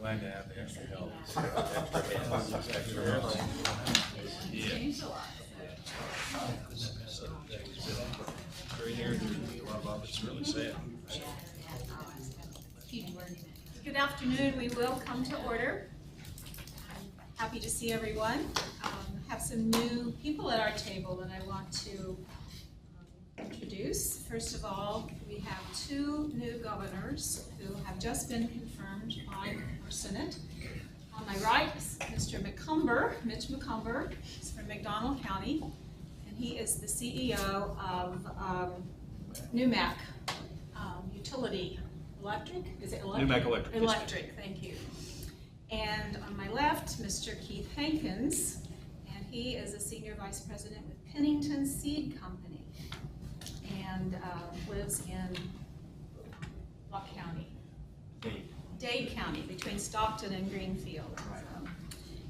Glad to have the extra help. Extra hands, extra help. Yeah. Very near to a lot of us, it's really sad. Good afternoon. We will come to order. Happy to see everyone. Have some new people at our table that I want to introduce. First of all, we have two new governors who have just been confirmed by our Senate. On my right is Mr. McCumber, Mitch McCumber. He's from McDonald County, and he is the CEO of NUMAC Utility Electric. Is it electric? NUMAC Electric. Electric, thank you. And on my left, Mr. Keith Hankins, and he is a senior vice president with Pennington Seed Company, and lives in what county? Dade County, between Stockton and Greenfield.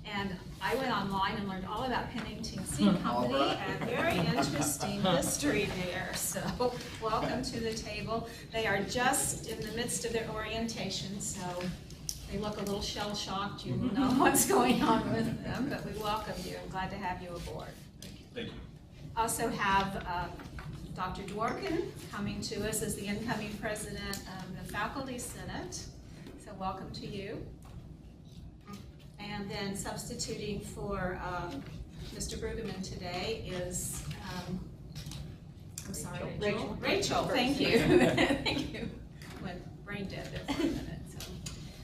And I went online and learned all about Pennington Seed Company, a very interesting history there. So welcome to the table. They are just in the midst of their orientation, so they look a little shell-shocked. You know what's going on with them, but we welcome you. I'm glad to have you aboard. Thank you. Also have Dr. Dworkin coming to us as the incoming president of the Faculty Senate. So welcome to you. And then substituting for Mr. Brueggemann today is, I'm sorry, Rachel. Rachel, thank you. Thank you. Went brain dead there for a minute.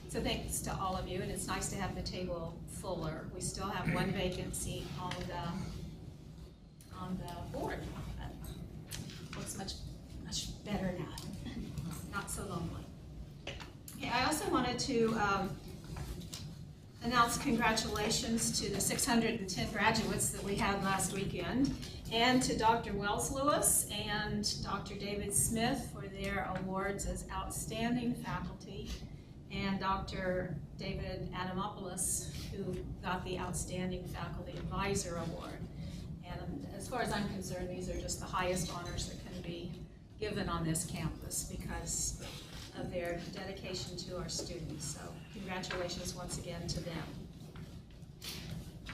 So thanks to all of you, and it's nice to have the table fuller. We still have one vacant seat on the board. Looks much better now. Not so lonely. Okay, I also wanted to announce congratulations to the 610 graduates that we had last weekend, and to Dr. Wells Lewis and Dr. David Smith for their awards as outstanding faculty, and Dr. David Adamopoulos, who got the Outstanding Faculty Advisor Award. And as far as I'm concerned, these are just the highest honors that can be given on this campus because of their dedication to our students. So congratulations once again to them.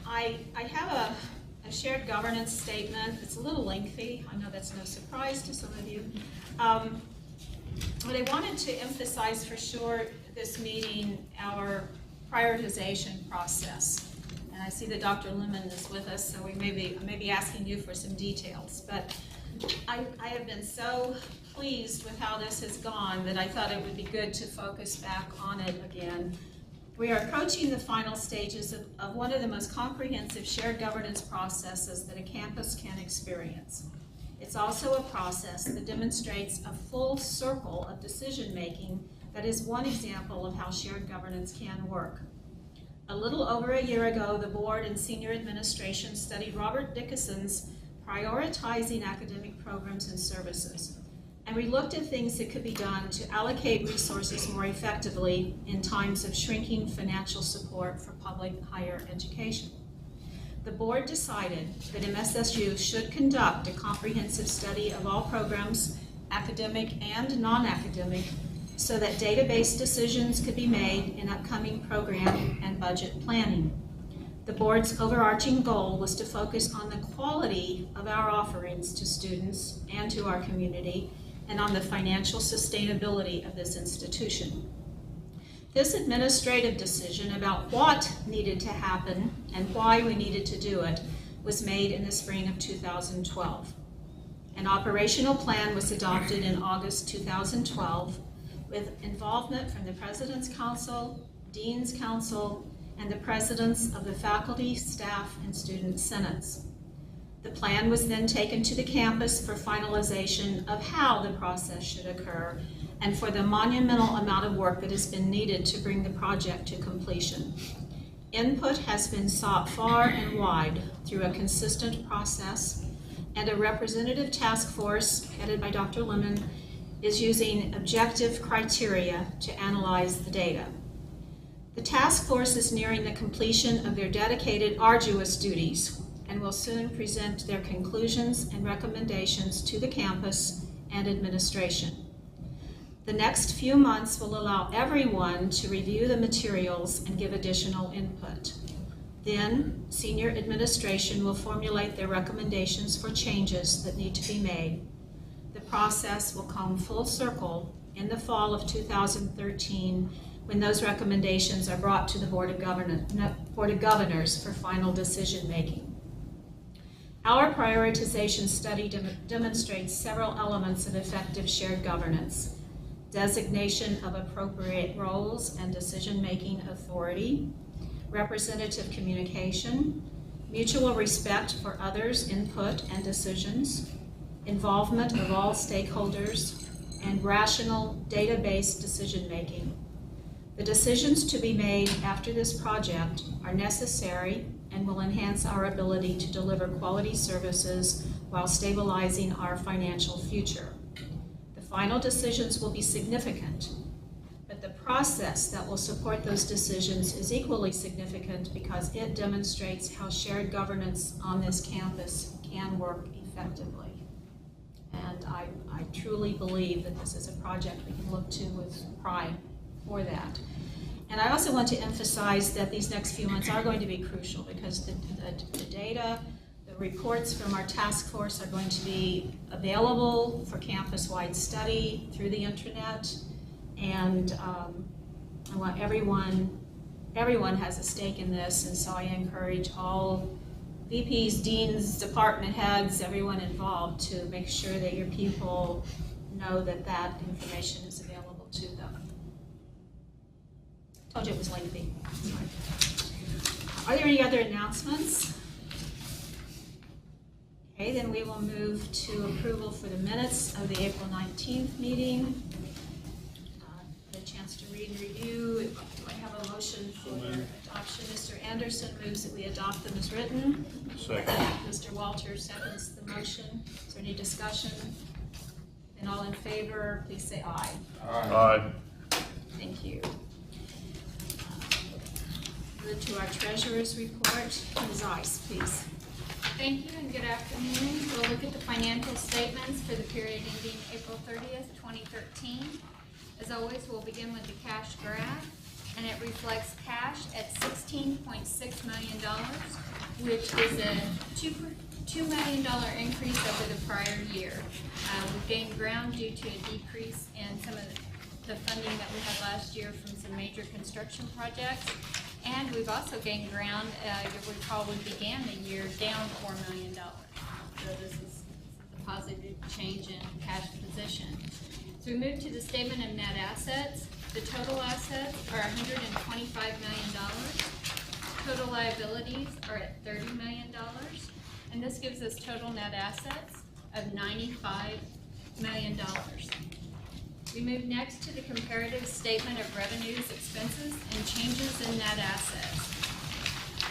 I have a shared governance statement. It's a little lengthy. I know that's no surprise to some of you. But I wanted to emphasize for sure this meeting our prioritization process. And I see that Dr. Lemon is with us, so we may be asking you for some details. But I have been so pleased with how this has gone that I thought it would be good to focus back on it again. We are approaching the final stages of one of the most comprehensive shared governance processes that a campus can experience. It's also a process that demonstrates a full circle of decision-making that is one example of how shared governance can work. A little over a year ago, the board and senior administration studied Robert Dickinson's Prioritizing Academic Programs and Services, and we looked at things that could be done to allocate resources more effectively in times of shrinking financial support for public higher education. The board decided that MSSU should conduct a comprehensive study of all programs, academic and non-academic, so that database decisions could be made in upcoming program and budget planning. The board's overarching goal was to focus on the quality of our offerings to students and to our community, and on the financial sustainability of this institution. This administrative decision about what needed to happen and why we needed to do it was made in the spring of 2012. An operational plan was adopted in August 2012 with involvement from the President's Council, Dean's Council, and the presidents of the faculty, staff, and student senates. The plan was then taken to the campus for finalization of how the process should occur and for the monumental amount of work that has been needed to bring the project to completion. Input has been sought far and wide through a consistent process, and a representative task force headed by Dr. Lemon is using objective criteria to analyze the data. The task force is nearing the completion of their dedicated, arduous duties and will soon present their conclusions and recommendations to the campus and administration. The next few months will allow everyone to review the materials and give additional input. Then, senior administration will formulate their recommendations for changes that need to be made. The process will come full circle in the fall of 2013 when those recommendations are brought to the Board of Governors for final decision making. Our prioritization study demonstrates several elements of effective shared governance: designation of appropriate roles and decision-making authority, representative communication, mutual respect for others' input and decisions, involvement of all stakeholders, and rational, data-based decision-making. The decisions to be made after this project are necessary and will enhance our ability to deliver quality services while stabilizing our financial future. The final decisions will be significant, but the process that will support those decisions is equally significant because it demonstrates how shared governance on this campus can work effectively. And I truly believe that this is a project we can look to with pride for that. And I also want to emphasize that these next few months are going to be crucial because the data, the reports from our task force are going to be available for campus-wide study through the internet. And I want everyone has a stake in this, and so I encourage all VPs, deans, department heads, everyone involved to make sure that your people know that that information is available to them. I told you it was lengthy. Are there any other announcements? Okay, then we will move to approval for the minutes of the April 19th meeting. A chance to read and review. Do I have a motion for adoption? Mr. Anderson moves that we adopt them as written. Second. Mr. Walter seconds the motion. Is there any discussion? Then all in favor, please say aye. Aye. Thank you. Move to our treasurer's report. Ms. Ice, please. Thank you and good afternoon. We'll look at the financial statements for the period ending April 30th, 2013. As always, we'll begin with the cash graph, and it reflects cash at $16.6 million, which is a $2 million increase over the prior year. We've gained ground due to a decrease in some of the funding that we had last year from some major construction projects. And we've also gained ground, you'll recall we began the year down $4 million. So this is a positive change in cash position. So we move to the statement of net assets. The total assets are $125 million. Total liabilities are at $30 million. And this gives us total net assets of $95 million. We move next to the comparative statement of revenues, expenses, and changes in net assets.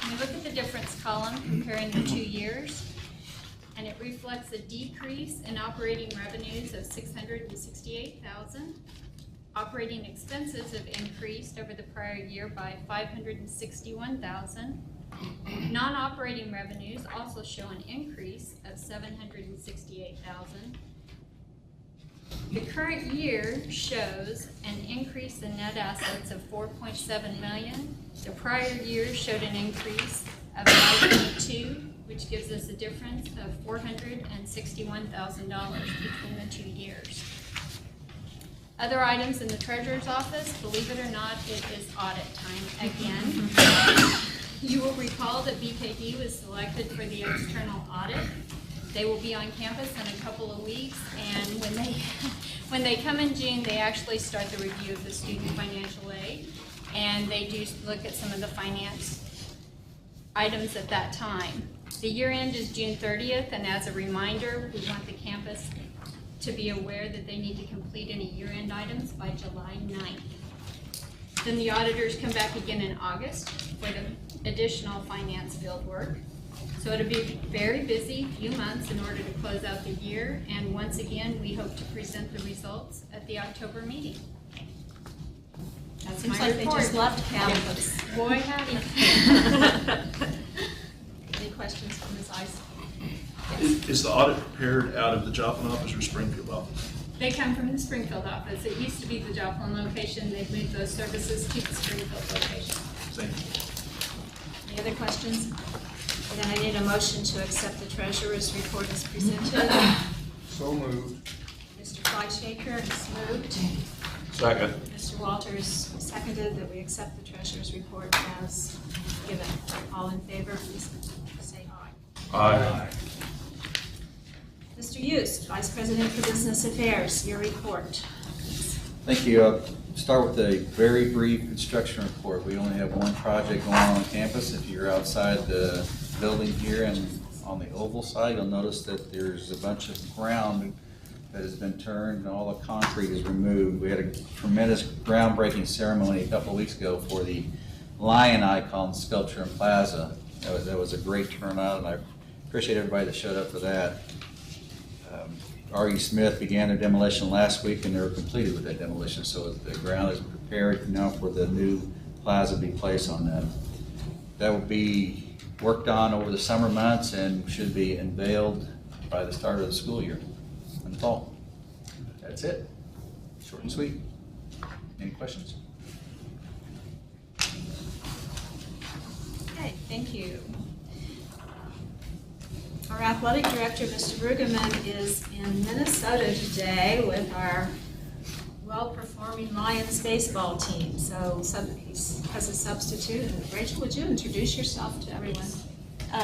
We look at the difference column comparing the 2 years, and it reflects a decrease in operating revenues of $668,000. Operating expenses have increased over the prior year by $561,000. Non-operating revenues also show an increase of $768,000. The current year shows an increase in net assets of $4.7 million. The prior year showed an increase of $5.2, which gives us a difference of $461,000 between the 2 years. Other items in the treasurer's office, believe it or not, it is audit time again. You will recall that BKD was selected for the external audit. They will be on campus in a couple of weeks, and when they come in June, they actually start the review of the student financial aid, and they do look at some of the finance items at that time. The year end is June 30th, and as a reminder, we want the campus to be aware that they need to complete any year-end items by July 9th. Then the auditors come back again in August for the additional finance field work. So it'll be a very busy few months in order to close out the year, and once again, we hope to present the results at the October meeting. That's Seems my like they report. just left campus. Boy, howdy. Any questions from Ms. Ice? Is the audit prepared out of the Joplin office or Springfield office? They come from the Springfield office. It used to be the Joplin location. They've moved those services to the Springfield location. Thank you. Any other questions? Then I need a motion to accept the treasurer's report as presented. So moved. Mr. Fleischaker has moved. Second. Mr. Walters seconded that we accept the treasurer's report as given. All in favor, please say aye. Aye. Mr. Yost, Vice President for Business Affairs, your report. Thank you. I'll start with a very brief construction report. We only have one project going on campus. If you're outside the building here and on the oval side, you'll notice that there's a bunch of ground that has been turned and all the concrete is removed. We had a tremendous groundbreaking ceremony a couple of weeks ago for the lion icon sculpture in Plaza. That was a great turnout, and I appreciate everybody that showed up for that. R.E. Smith began their demolition last week, and they were completed with that demolition, so the ground is prepared now for the new plaza to be placed on that. That will be worked on over the summer months and should be unveiled by the start of the school year in the fall. That's it. Short and sweet. Any questions? Okay, thank you. Our athletic director, Mr. Brueggemann, is in Minnesota today with our well-performing Lions baseball team. So he has a substitute. And Rachel, would you introduce yourself to everyone?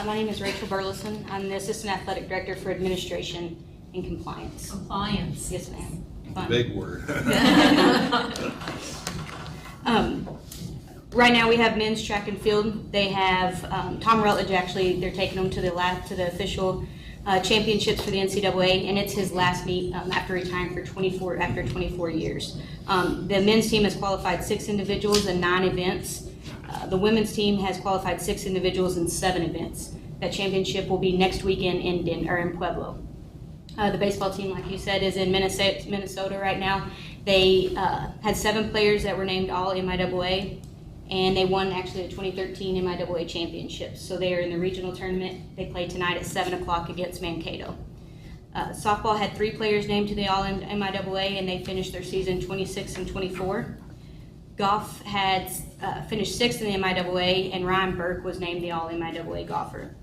My name is Rachel Burleson. I'm the Assistant Athletic Director for Administration and Compliance. Compliance. Yes, ma'am. Fun. Big word. Right now we have men's track and field. They have Tom Rutledge, actually, they're taking him to the official championships for the NCAA, and it's his last meet after retiring for 24 years. The men's team has qualified 6 individuals and 9 events. The women's team has qualified 6 individuals and 7 events. That championship will be next weekend in Pueblo. The baseball team, like you said, is in Minnesota right now. They had 7 players that were named all MIAA, and they won actually the 2013 MIAA championships. So they are in the regional tournament. They play tonight at 7 o'clock against Mankato. Softball had 3 players named to the all MIAA, and they finished their season 26 and 24. Golf had finished 6th in the MIAA, and Ryan Burke was named the all MIAA golfer.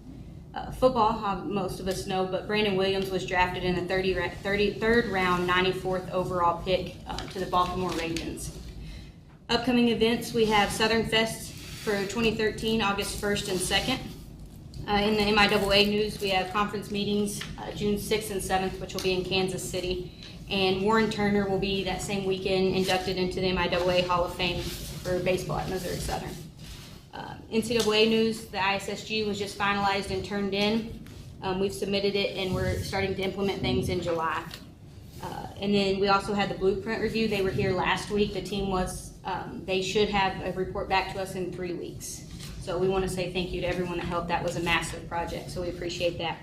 Football, most of us know, but Brandon Williams was drafted in the 33rd round, 94th overall pick to the Baltimore Ravens. Upcoming events, we have Southern Fest for 2013, August 1st and 2nd. In the MIAA news, we have conference meetings June 6th and 7th, which will be in Kansas City. And Warren Turner will be that same weekend inducted into the MIAA Hall of Fame for baseball at Missouri Southern. NCAA news, the ISSG was just finalized and turned in. We've submitted it and we're starting to implement things in July. And then we also had the blueprint review. They were here last week. The team was, they should have a report back to us in 3 weeks. So we want to say thank you to everyone that helped. That was a massive project, so we appreciate that.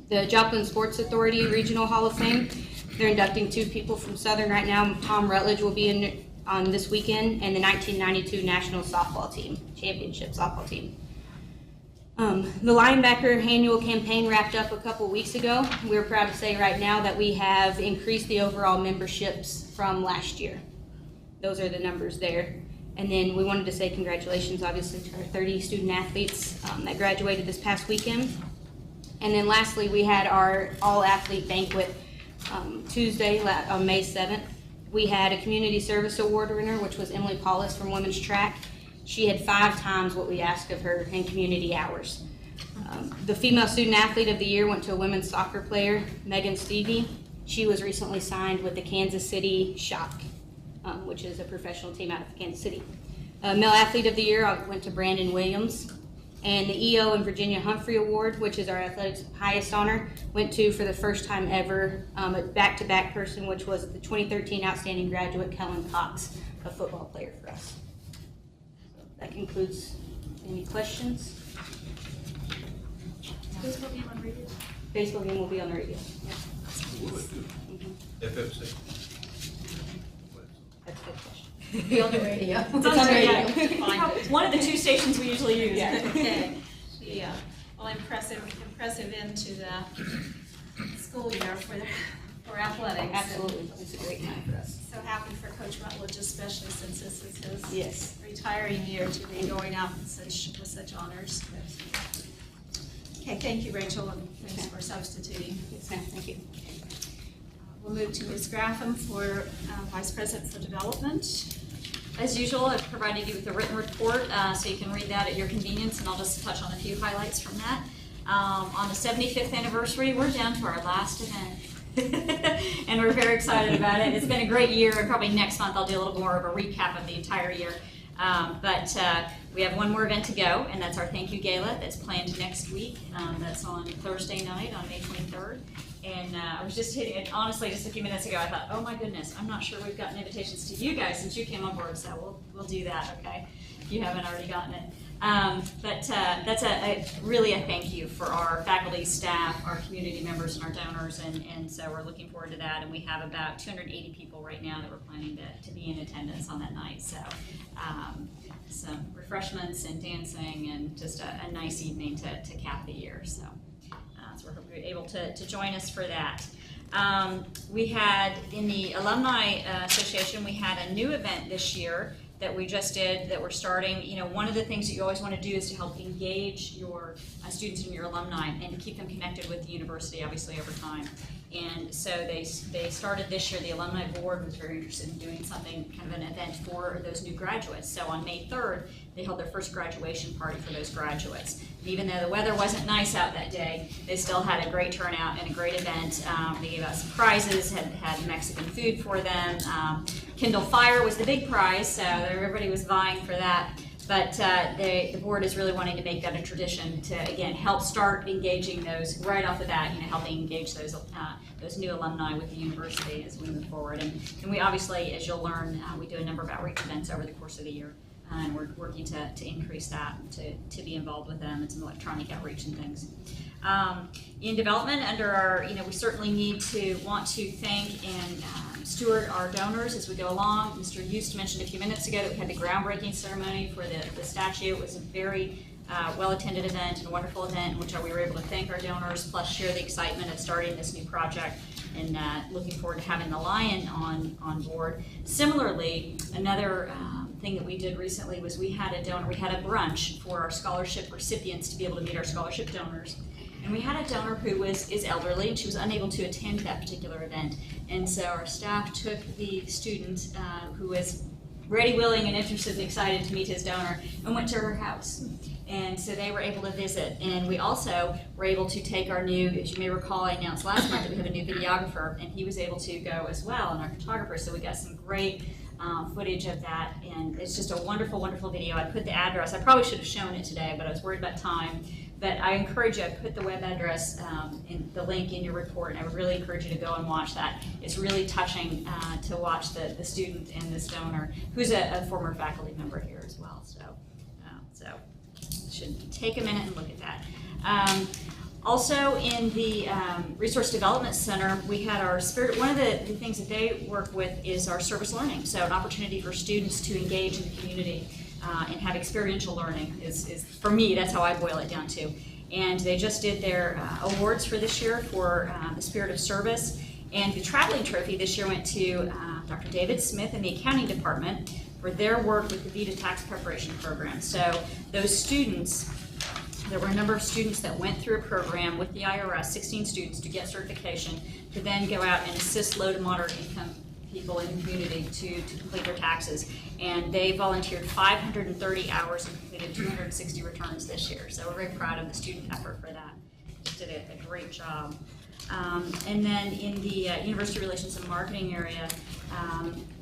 The Joplin Sports Authority Regional Hall of Fame, they're inducting 2 people from Southern right now. Tom Rutledge will be in on this weekend, and the 1992 National Softball Team, Championship Softball Team. The linebacker annual campaign wrapped up a couple weeks ago. We're proud to say right now that we have increased the overall memberships from last year. Those are the numbers there. And then we wanted to say congratulations, obviously, to our 30 student athletes that graduated this past weekend. And then lastly, we had our all-athlete banquet Tuesday on May 7th. We had a community service award winner, which was Emily Paulus from women's track. She had 5 times what we asked of her in community hours. The female student athlete of the year went to a women's soccer player, Megan Stevie. She was recently signed with the Kansas City Shock, which is a professional team out of Kansas City. Male athlete of the year went to Brandon Williams. And the EO and Virginia Humphrey Award, which is our athletics highest honor, went to, for the first time ever, a back-to-back person, which was the 2013 Outstanding Graduate, Kellen Cox, a football player for us. So that concludes. Any questions? Baseball game on radio? Baseball game will be on the radio. Will it do? FFC. That's a good question. Be on the radio. It's on the radio. Fine. One of the 2 stations we usually use. Yeah. Okay. Yeah. Well, impressive end to the school year for for athletics. Absolutely, it's a great time for us. So happy for Coach Rutledge, especially since this is his Yes. retiring year, to be going out with such honors. Okay, thank you, Rachel, and thanks for substituting. Yes, ma'am, thank you. We'll move to Ms. Graffam for Vice President for Development. As usual, I've provided you with a written report, so you can read that at your convenience, and I'll just touch on a few highlights from that. On the 75th anniversary, we're down to our last event. And we're very excited about it. It's been a great year, and probably next month I'll do a little more of a recap of the entire year. But we have one more event to go, and that's our thank you gala that's planned next week. That's on Thursday night on May 23rd. And I was just hitting it, honestly, just a few minutes ago, I thought, oh my goodness, I'm not sure we've gotten invitations to you guys since you came on board, so we'll do that, okay? If you haven't already gotten it. But that's really a thank you for our faculty, staff, our community members, and our donors, and so we're looking forward to that. And we have about 280 people right now that we're planning to be in attendance on that night. So some refreshments and dancing and just a nice evening to cap the year. So we're hoping you're able to join us for that. We had, in the Alumni Association, we had a new event this year that we just did, that we're starting. You know, one of the things that you always want to do is to help engage your students and your alumni and to keep them connected with the university, obviously, over time. And so they started this year, the alumni board was very interested in doing something, kind of an event for those new graduates. So on May 3rd, they held their first graduation party for those graduates. And even though the weather wasn't nice out that day, they still had a great turnout and a great event. They gave out some prizes, had Mexican food for them. Kindle Fire was the big prize, so everybody was vying for that. But the board is really wanting to make that a tradition to, again, help start engaging those right off the bat, helping engage those new alumni with the university as we move forward. And we obviously, as you'll learn, we do a number of outreach events over the course of the year. And we're working to increase that, to be involved with them and some electronic outreach and things. In development, under our, we certainly want to thank and steward our donors as we go along. Mr. Hust mentioned a few minutes ago that we had the groundbreaking ceremony for the statue. It was a very well-attended event and a wonderful event in which we were able to thank our donors, plus share the excitement of starting this new project, and looking forward to having the Lion on board. Similarly, another thing that we did recently was we had a brunch for our scholarship recipients to be able to meet our scholarship donors. And we had a donor who is elderly, and she was unable to attend that particular event. And so our staff took the student who was ready, willing, and interested and excited to meet his donor and went to her house. And so they were able to visit. And we also were able to take our new, as you may recall, I announced last month that we have a new videographer, and he was able to go as well, and our photographer. So we got some great footage of that, and it's just a wonderful, wonderful video. I put the address, I probably should have shown it today, but I was worried about time. But I encourage you, I put the web address in the link in your report, and I would really encourage you to go and watch that. It's really touching to watch the student and this donor, who's a former faculty member here as well. So should take a minute and look at that. Also in the Resource Development Center, we had our Spirit, one of the things that they work with is our service learning. So an opportunity for students to engage in the community and have experiential learning is, for me, that's how I boil it down to. And they just did their awards for this year for the Spirit of Service. And the traveling trophy this year went to Dr. David Smith in the accounting department for their work with the VITA tax preparation program. So those students, there were a number of students that went through a program with the IRS, 16 students, to get certification, to then go out and assist low to moderate income people in the community to complete their taxes. And they volunteered 530 hours and completed 260 returns this year. So we're very proud of the student effort for that. Just did a great job. And then in the University Relations and Marketing area,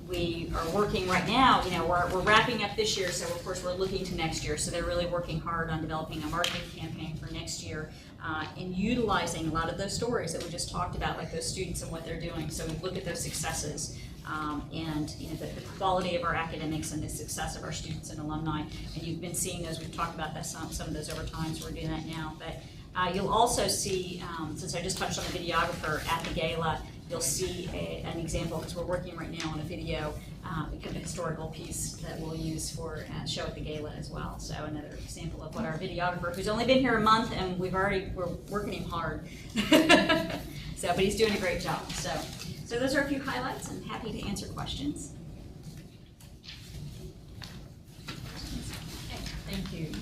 we are working right now, we're wrapping up this year, so of course we're looking to next year. So they're really working hard on developing a marketing campaign for next year and utilizing a lot of those stories that we just talked about, like those students and what they're doing. So we look at those successes and the quality of our academics and the success of our students and alumni. And you've been seeing those, we've talked about that, some of those over time, so we're doing that now. But you'll also see, since I just touched on the videographer at the gala, you'll see an example, because we're working right now on a video, kind of a historical piece that we'll use for show at the gala as well. So another example of what our videographer, who's only been here a month, and we're working him hard. So, but he's doing a great job. So those are a few highlights. I'm happy to answer questions. Thank you.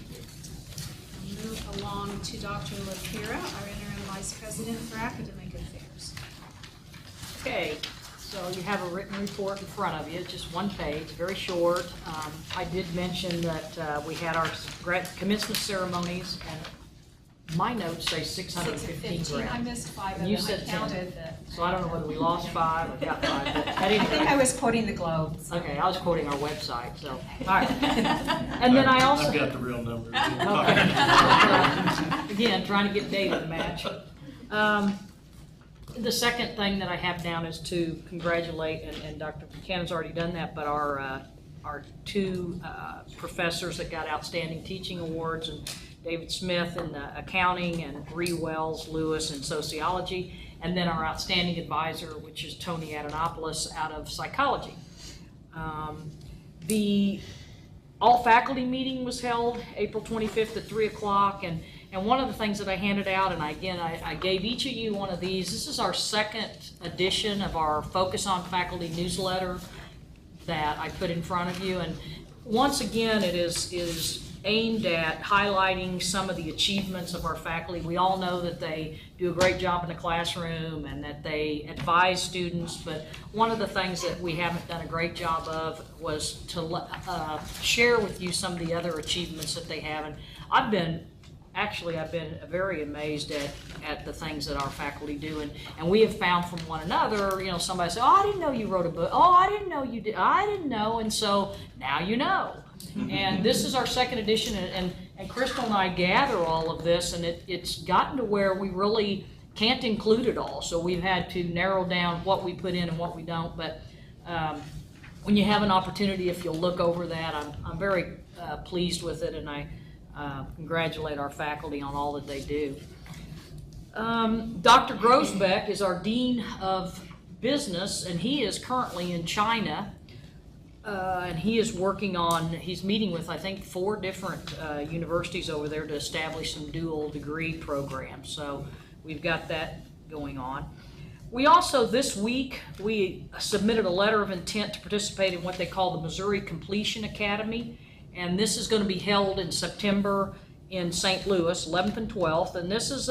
Move along to Dr. LaPira, our interim vice president for academic affairs. Okay, so you have a written report in front of you, just one page, very short. I did mention that we had our commencement ceremonies, and my notes say 615 I grants. missed 5 of And you them, I said 10. counted that. So I don't know whether we lost 5 or got 5, but at any I think I rate. was quoting the Globe. so- Okay, I was quoting our website, so, all right. And then I also. I've got the real numbers. Okay. Again, trying to get data to match. The second thing that I have down is to congratulate, and Dr. Buchanan's already done that, but our 2 professors that got outstanding teaching awards, and David Smith in accounting and Bree Wells Lewis in sociology, and then our outstanding advisor, which is Tony Adenopoulos out of psychology. The all-faculty meeting was held April 25th at 3 o'clock, and one of the things that I handed out, and I gave each of you one of these. This is our second edition of our Focus on Faculty newsletter that I put in front of you, and once again, it is aimed at highlighting some of the achievements of our faculty. We all know that they do a great job in the classroom and that they advise students, but one of the things that we haven't done a great job of was to share with you some of the other achievements that they have. And I've been very amazed at the things that our faculty do, and we have found from one another, somebody say, oh, I didn't know you wrote a book, oh, I didn't know you did, I didn't know, and so now you know. And this is our second edition, and Crystal and I gather all of this, and it's gotten to where we really can't include it all, so we've had to narrow down what we put in and what we don't, but when you have an opportunity, if you'll look over that, I'm very pleased with it, and I congratulate our faculty on all that they do. Dr. Grosbeck is our Dean of Business, and he is currently in China, and he's meeting with, I think, 4 different universities over there to establish some dual degree programs, so we've got that going on. We also, this week, we submitted a letter of intent to participate in what they call the Missouri Completion Academy. And this is going to be held in September in St. Louis, 11th and 12th. And this is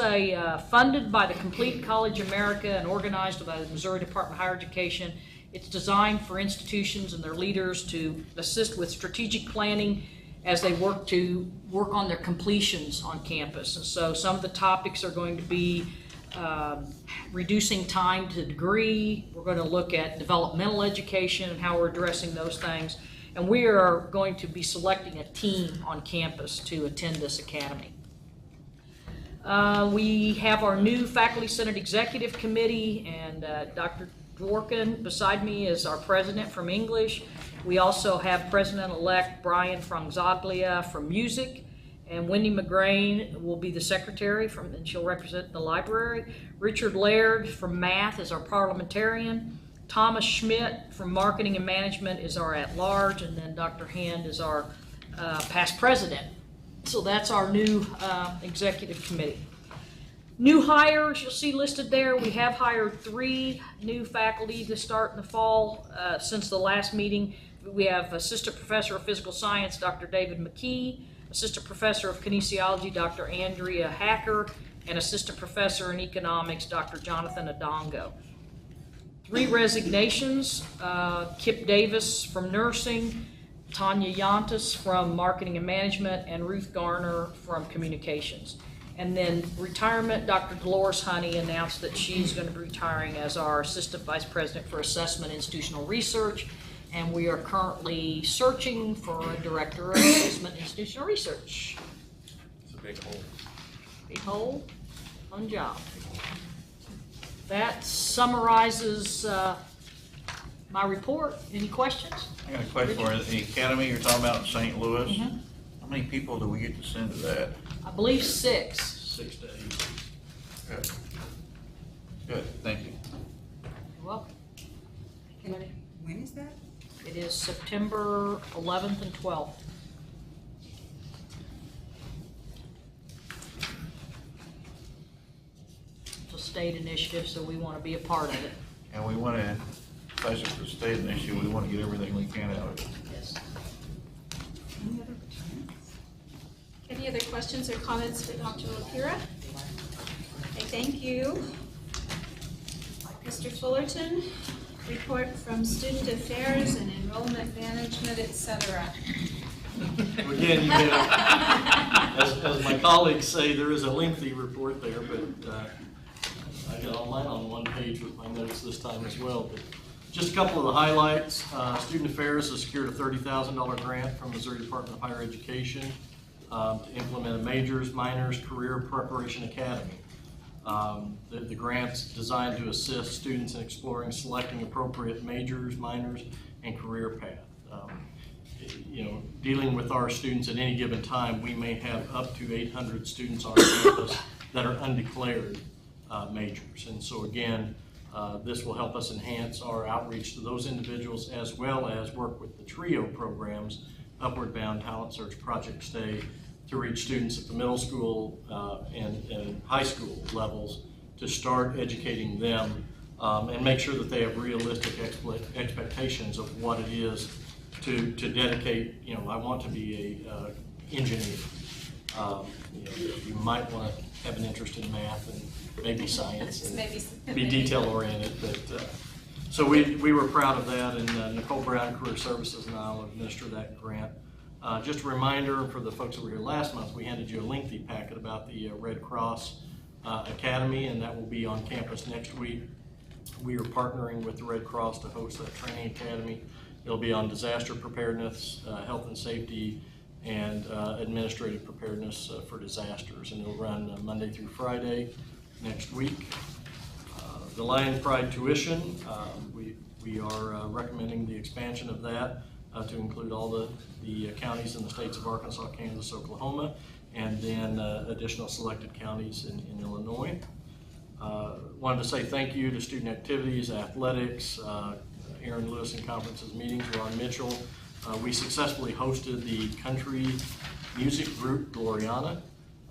funded by the Complete College America and organized by the Missouri Department of Higher Education. It's designed for institutions and their leaders to assist with strategic planning as they work on their completions on campus. And so some of the topics are going to be reducing time to degree. We're going to look at developmental education and how we're addressing those things. And we are going to be selecting a team on campus to attend this academy. We have our new Faculty Senate Executive Committee, and Dr. Dworkin beside me is our president from English. We also have President-elect Brian Frangzaglia from Music, and Wendy McGrain will be the secretary, and she'll represent the library. Richard Laird from Math is our parliamentarian. Thomas Schmidt from Marketing and Management is our at-large, and then Dr. Hand is our past president. So that's our new executive committee. New hires, you'll see listed there. We have hired 3 new faculty to start in the fall since the last meeting. We have Assistant Professor of Physical Science, Dr. David McKee, Assistant Professor of Kinesiology, Dr. Andrea Hacker, and Assistant Professor in Economics, Dr. Jonathan Adongo. 3 resignations, Kip Davis from Nursing, Tanya Yantis from Marketing and Management, and Ruth Garner from Communications. And then retirement, Dr. Dolores Honey announced that she's going to be retiring as our Assistant Vice President for Assessment Institutional Research, and we are currently searching for a Director of Assessment Institutional Research. It's a big hole. Big hole, fun job. That summarizes my report. Any questions? I got a question for you. The academy you're talking about in St. Louis, how many people do we get to send to that? I believe 6. 6 to 8. Good. Good, thank you. You're welcome. When is that? It is September 11th and 12th. So stay state initiative, so we want to be a part of it. And we want to, especially for the state initiative, we want to get everything we can out of it. Yes. Any other questions or comments for Dr. LaPira? Okay, thank you. Mr. Fullerton, report from Student Affairs and Enrollment Management, et cetera. Again, you have, as my colleagues say, there is a lengthy report there, but I got all mine on one page with my notes this time as well. But just a couple of the highlights. Student Affairs has secured a $30,000 grant from Missouri Department of Higher Education to implement a majors, minors, career preparation academy. The grant's designed to assist students in exploring, selecting appropriate majors, minors, and career path. Dealing with our students at any given time, we may have up to 800 students on campus that are undeclared majors. And so again, this will help us enhance our outreach to those individuals, as well as work with the TRIO programs, Upward Bound, Talent Search, Project Stay, to reach students at the middle school and high school levels to start educating them and make sure that they have realistic expectations of what it is to dedicate. I want to be a engineer. You might want to have an interest in math and maybe science and be detail oriented. But so we were proud of that, and Nicole Brown Career Services and I will administer that grant. Just a reminder for the folks that were here last month, we handed you a lengthy packet about the Red Cross Academy, and that will be on campus next week. We are partnering with the Red Cross to host that training academy. It'll be on disaster preparedness, health and safety, and administrative preparedness for disasters, and it'll run Monday through Friday next week. The Lions Pride tuition, we are recommending the expansion of that to include all the counties in the states of Arkansas, Kansas, Oklahoma, and then additional selected counties in Illinois. Wanted to say thank you to student activities, athletics, Aaron Lewis and conferences, meetings, Ron Mitchell. We successfully hosted the country music group Gloriana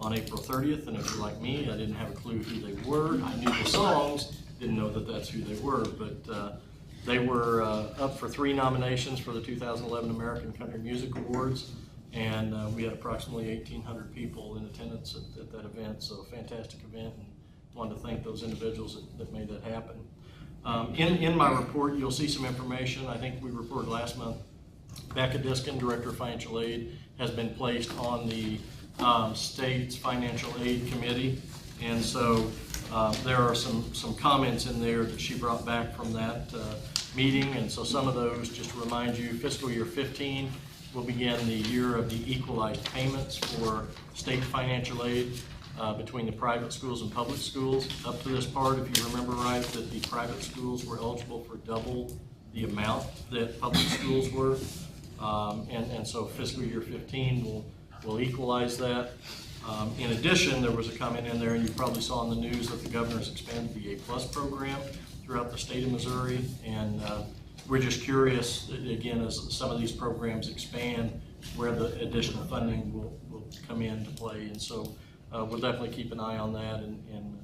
on April 30th, and if you're like me, I didn't have a clue who they were. I knew the songs, didn't know that that's who they were, but they were up for 3 nominations for the 2011 American Country Music Awards, and we had approximately 1,800 people in attendance at that event, so a fantastic event, and wanted to thank those individuals that made that happen. In my report, you'll see some information. I think we reported last month, Becca Diskin, Director of Financial Aid, has been placed on the state's financial aid committee, and so there are some comments in there that she brought back from that meeting, and so some of those, just to remind you, fiscal year 15 will begin the year of the equalized payments for state financial aid between the private schools and public schools. Up to this part, if you remember right, that the private schools were eligible for double the amount that public schools were, and so fiscal year 15 will equalize that. In addition, there was a comment in there, and you probably saw in the news, that the governor's expanded the A+ program throughout the state of Missouri, and we're just curious, again, as some of these programs expand, where the additional funding will come into play, and so we'll definitely keep an eye on that and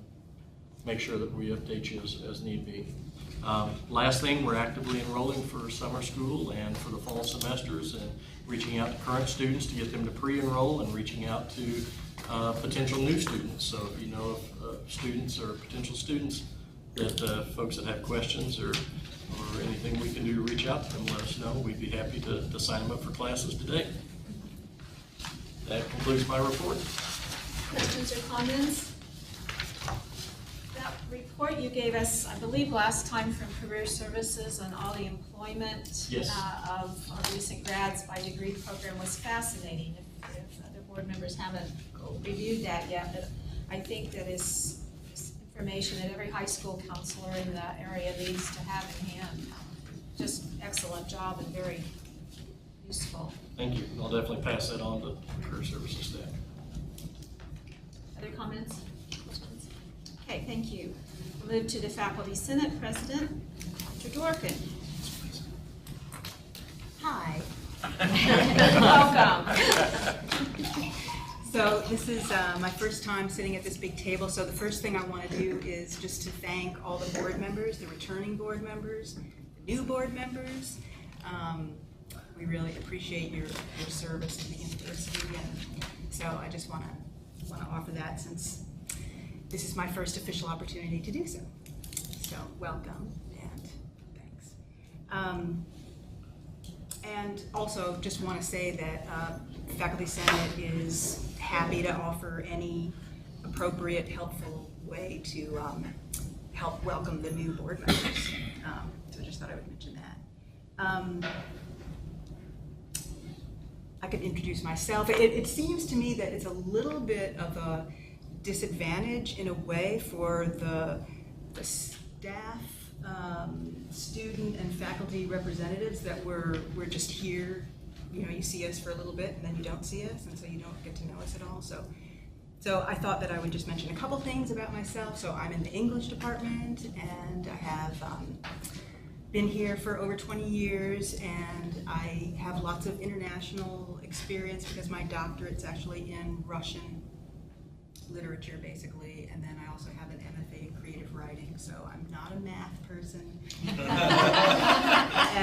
make sure that we update you as need be. Last thing, we're actively enrolling for summer school and for the fall semesters, and reaching out to current students to get them to pre-enroll, and reaching out to potential new students. So if you know of students or potential students, that folks that have questions or anything we can do to reach out to them, let us know. We'd be happy to sign them up for classes today. That concludes my report. Questions or comments? That report you gave us, I believe last time, from Career Services on all the employment Yes. of our recent grads by degree program was fascinating. If other board members haven't reviewed that yet, but I think that is information that every high school counselor in the area needs to have in hand. Just excellent job and very useful. Thank you. I'll definitely pass that on to Career Services staff. Other comments? Okay, thank you. We'll move to the Faculty Senate President, Dr. Dworkin. Hi. Welcome. So this is my first time sitting at this big table, so the first thing I want to do is just to thank all the board members, the returning board members, the new board members. We really appreciate your service to the university, and so I just want to offer that since this is my first official opportunity to do so. So welcome and thanks. And also just want to say that Faculty Senate is happy to offer any appropriate, helpful way to help welcome the new board members. So I just thought I would mention that. I could introduce myself. It seems to me that it's a little bit of a disadvantage in a way for the staff, student and faculty representatives that we're just here. You know, you see us for a little bit and then you don't see us, and so you don't get to know us at all. So I thought that I would just mention a couple things about myself. So I'm in the English department, and I have been here for over 20 years, and I have lots of international experience because my doctorate's actually in Russian literature, basically, and then I also have an MFA in creative writing, so I'm not a math person. So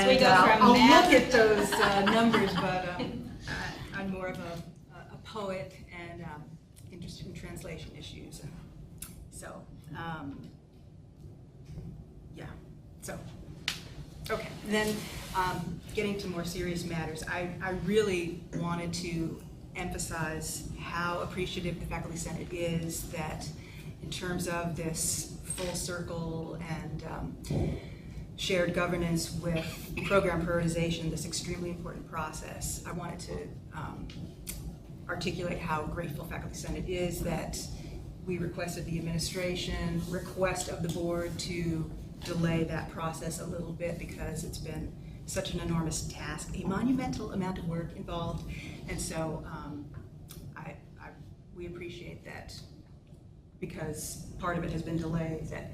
we go from I'll math. look at those numbers, but I'm more of a poet and interested in translation issues. And so, yeah, so. Okay, then getting to more serious matters, I really wanted to emphasize how appreciative the Faculty Senate is that in terms of this full circle and shared governance with program prioritization, this extremely important process. I wanted to articulate how grateful Faculty Senate is that we requested the administration request of the board to delay that process a little bit because it's been such an enormous task, a monumental amount of work involved, and so we appreciate that because part of it has been delayed, that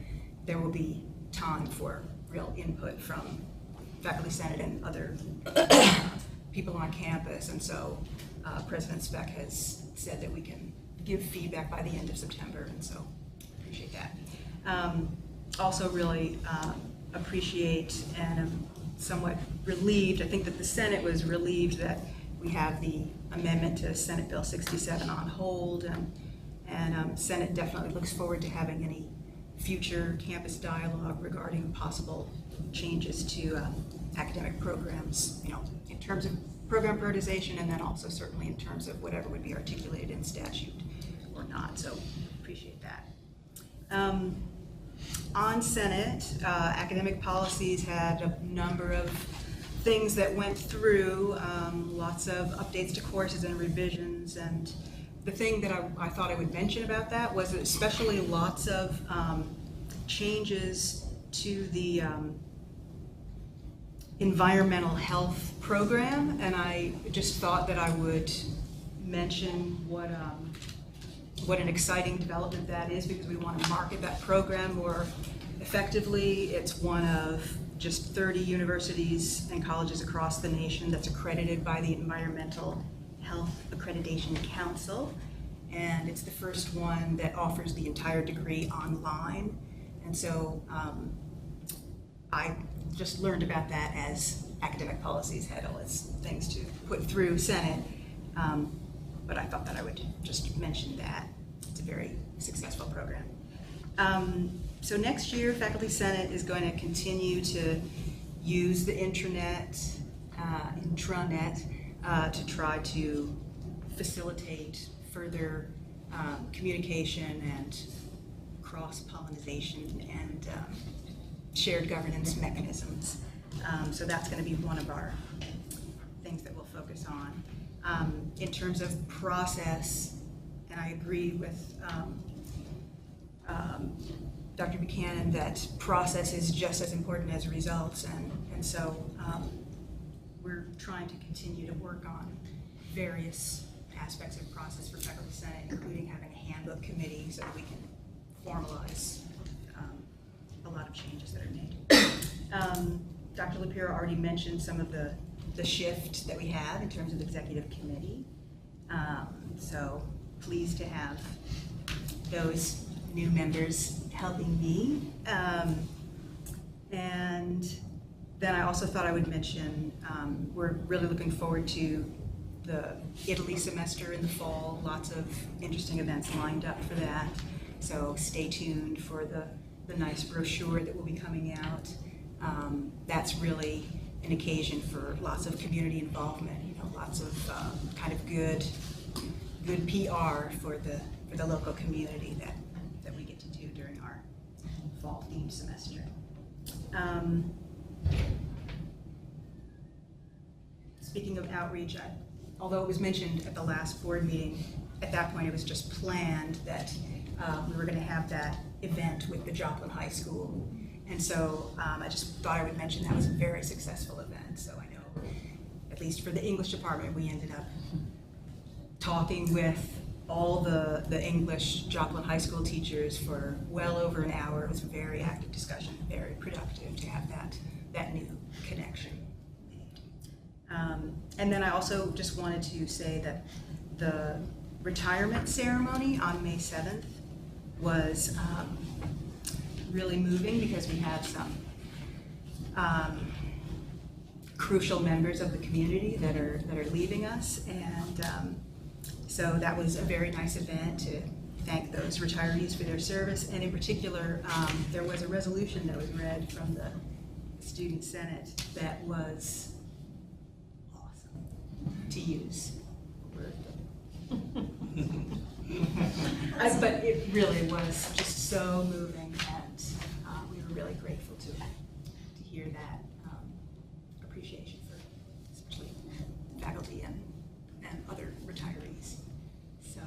there will be time for real input from Faculty Senate and other people on campus, and so President Speck has said that we can give feedback by the end of September, and so appreciate that. Also really appreciate and am somewhat relieved, I think that the Senate was relieved that we have the amendment to Senate Bill 67 on hold, and Senate definitely looks forward to having any future campus dialogue regarding possible changes to academic programs, you know, in terms of program prioritization, and then also certainly in terms of whatever would be articulated in statute or not, so appreciate that. On Senate, academic policies had a number of things that went through, lots of updates to courses and revisions, and the thing that I thought I would mention about that was especially lots of changes to the environmental health program, and I just thought that I would mention what an exciting development that is, because we want to market that program more effectively. It's one of just 30 universities and colleges across the nation that's accredited by the Environmental Health Accreditation Council, and it's the first one that offers the entire degree online. And so I just learned about that as academic policies had all its things to put through Senate, but I thought that I would just mention that. It's a very successful program. So next year, Faculty Senate is going to continue to use the intranet to try to facilitate further communication and cross-pollination and shared governance mechanisms. So that's going to be one of our things that we'll focus on. In terms of process, and I agree with Dr. Buchanan that process is just as important as results, and so we're trying to continue to work on various aspects of process for Faculty Senate, including having a handbook committee so that we can formalize a lot of changes that are made. Dr. Lapira already mentioned some of the shift that we have in terms of executive committee. So pleased to have those new members helping me. And then I also thought I would mention, we're really looking forward to the Italy semester in the fall. Lots of interesting events lined up for that. So stay tuned for the nice brochure that will be coming out. That's really an occasion for lots of community involvement, lots of kind of good PR for the local community that we get to do during our fall themed semester. Speaking of outreach, although it was mentioned at the last board meeting, at that point it was just planned that we were going to have that event with the Joplin High School. And so I just thought I would mention that was a very successful event. So I know, at least for the English department, we ended up talking with all the English Joplin High School teachers for well over an hour. It was a very active discussion, very productive to have that new connection. And then I also just wanted to say that the retirement ceremony on May 7th was really moving because we had some crucial members of the community that are leaving us, and so that was a very nice event to thank those retirees for their service. And in particular, there was a resolution that was read from the Student Senate that was awesome to use. But it really was just so moving, and we were really grateful to hear that appreciation for especially faculty and other retirees. So,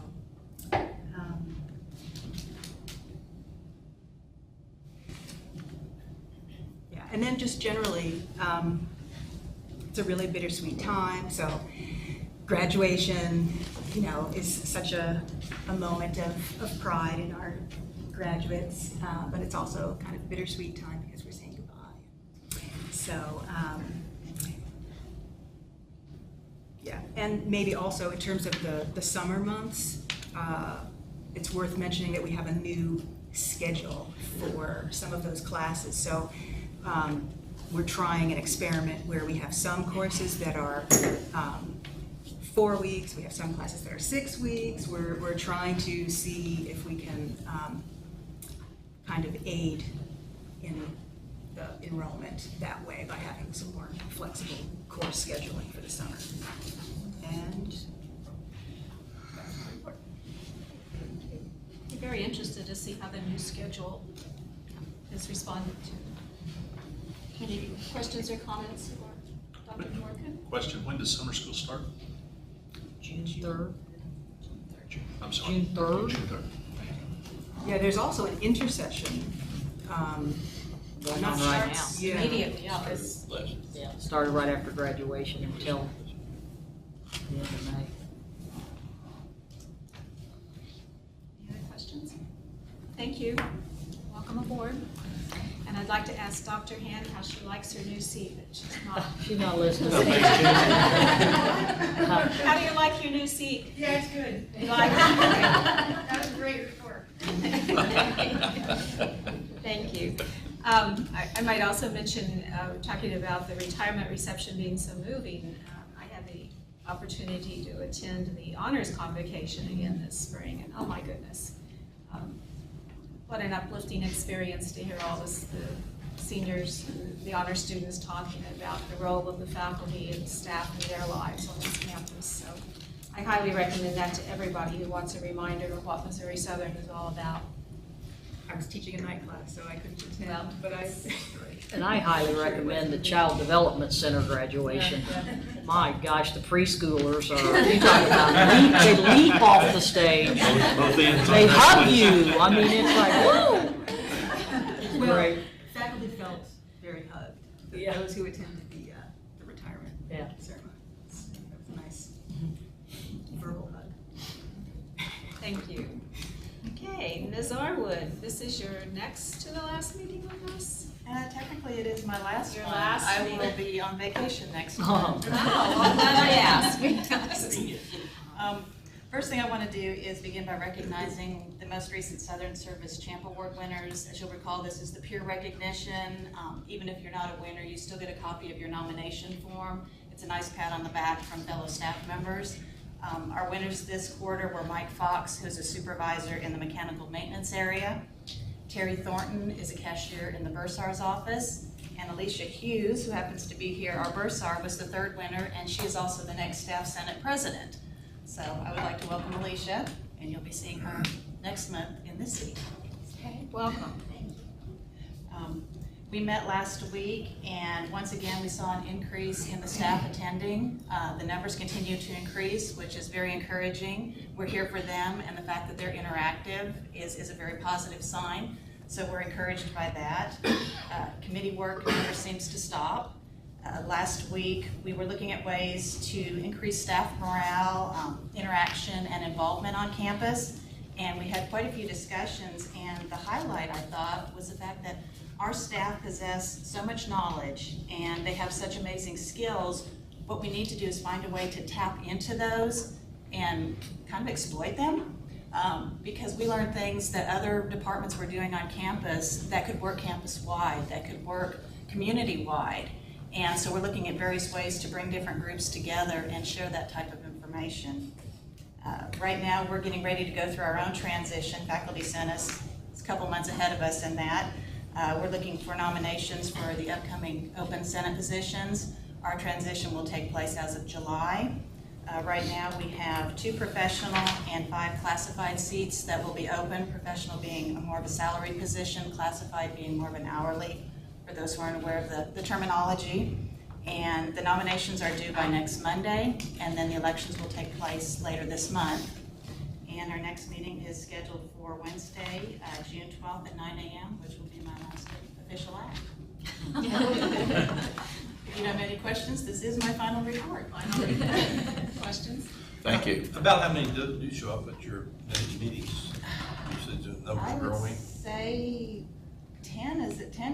yeah, and then just generally, it's a really bittersweet time. So graduation, is such a moment of pride in our graduates, but it's also kind of a bittersweet time because we're saying goodbye. So, yeah, and maybe also in terms of the summer months, it's worth mentioning that we have a new schedule for some of those classes. So we're trying an experiment where we have some courses that are 4 weeks, we have some classes that are 6 weeks. We're trying to see if we can kind of aid in the enrollment that way by having some more flexible course scheduling for the summer. And that's my report. We're very interested to see how the new schedule is responded to. Any questions or comments for Dr. Dworkin? Question, when does summer school start? June 3rd. I'm sorry. June 3rd. June 3rd. Yeah, there's also an intercession. Going on right now. Yeah. Immediately, yeah. it's- Yeah, started right after graduation until the end of May. Any other questions? Thank you. Welcome aboard. And I'd like to ask Dr. Hand how she likes her new seat, but She's not listening. How do you like your new seat? Yeah, it's good. You like it? That was a great report. Thank you. I might also mention, talking about the retirement reception being so moving, I had the opportunity to attend the honors convocation again this spring, and oh my goodness. What an uplifting experience to hear all the seniors, the honor students talking about the role of the faculty and staff in their lives on this campus. So I highly recommend that to everybody who wants a reminder of what Missouri Southern is all about. I was teaching a night class, so I couldn't attend, Well, but I. And I highly recommend the Child Development Center graduation. My gosh, the preschoolers are, you talk about, they leap off the stage. Both ends on They that hug switch. you. I mean, it's like, woo! It's Well, great. faculty felt very hugged. Yeah. Those who attended the retirement Yeah. ceremony. That was a nice verbal hug. Thank you. Okay, Ms. Arwood, this is your next to the last meeting with us? Technically, it is my last Your one. last I meeting. will be on vacation next Oh. month. Oh, I'm glad I asked. First thing I want to do is begin by recognizing the most recent Southern Service Champ Award winners. As you'll recall, this is the peer recognition. Even if you're not a winner, you still get a copy of your nomination form. It's a nice pat on the back from fellow staff members. Our winners this quarter were Mike Fox, who's a supervisor in the mechanical maintenance area. Terry Thornton is a cashier in the Bursar's office. And Alicia Hughes, who happens to be here, our Bursar, was the third winner, and she is also the next Staff Senate President. So I would like to welcome Alicia, and you'll be seeing her next month in this city. Okay, welcome. We met last week, and once again, we saw an increase in the staff attending. The numbers continue to increase, which is very encouraging. We're here for them, and the fact that they're interactive is a very positive sign. So we're encouraged by that. Committee work never seems to stop. Last week, we were looking at ways to increase staff morale, interaction, and involvement on campus. And we had quite a few discussions, and the highlight, I thought, was the fact that our staff possess so much knowledge, and they have such amazing skills. What we need to do is find a way to tap into those and kind of exploit them. Because we learned things that other departments were doing on campus that could work campus-wide, that could work community-wide. And so we're looking at various ways to bring different groups together and share that type of information. Right now, we're getting ready to go through our own transition. Faculty sent us, it's a couple months ahead of us in that. We're looking for nominations for the upcoming open Senate positions. Our transition will take place as of July. Right now, we have 2 professional and 5 classified seats that will be open, professional being more of a salary position, classified being more of an hourly, for those who aren't aware of the terminology. And the nominations are due by next Monday, and then the elections will take place later this month. And our next meeting is scheduled for Wednesday, June 12th at 9 a.m., which will be my last official act. If you don't have any questions, this is my final report. Questions? Thank you. About how many do show up at your meetings? Usually the number I would growing. say 10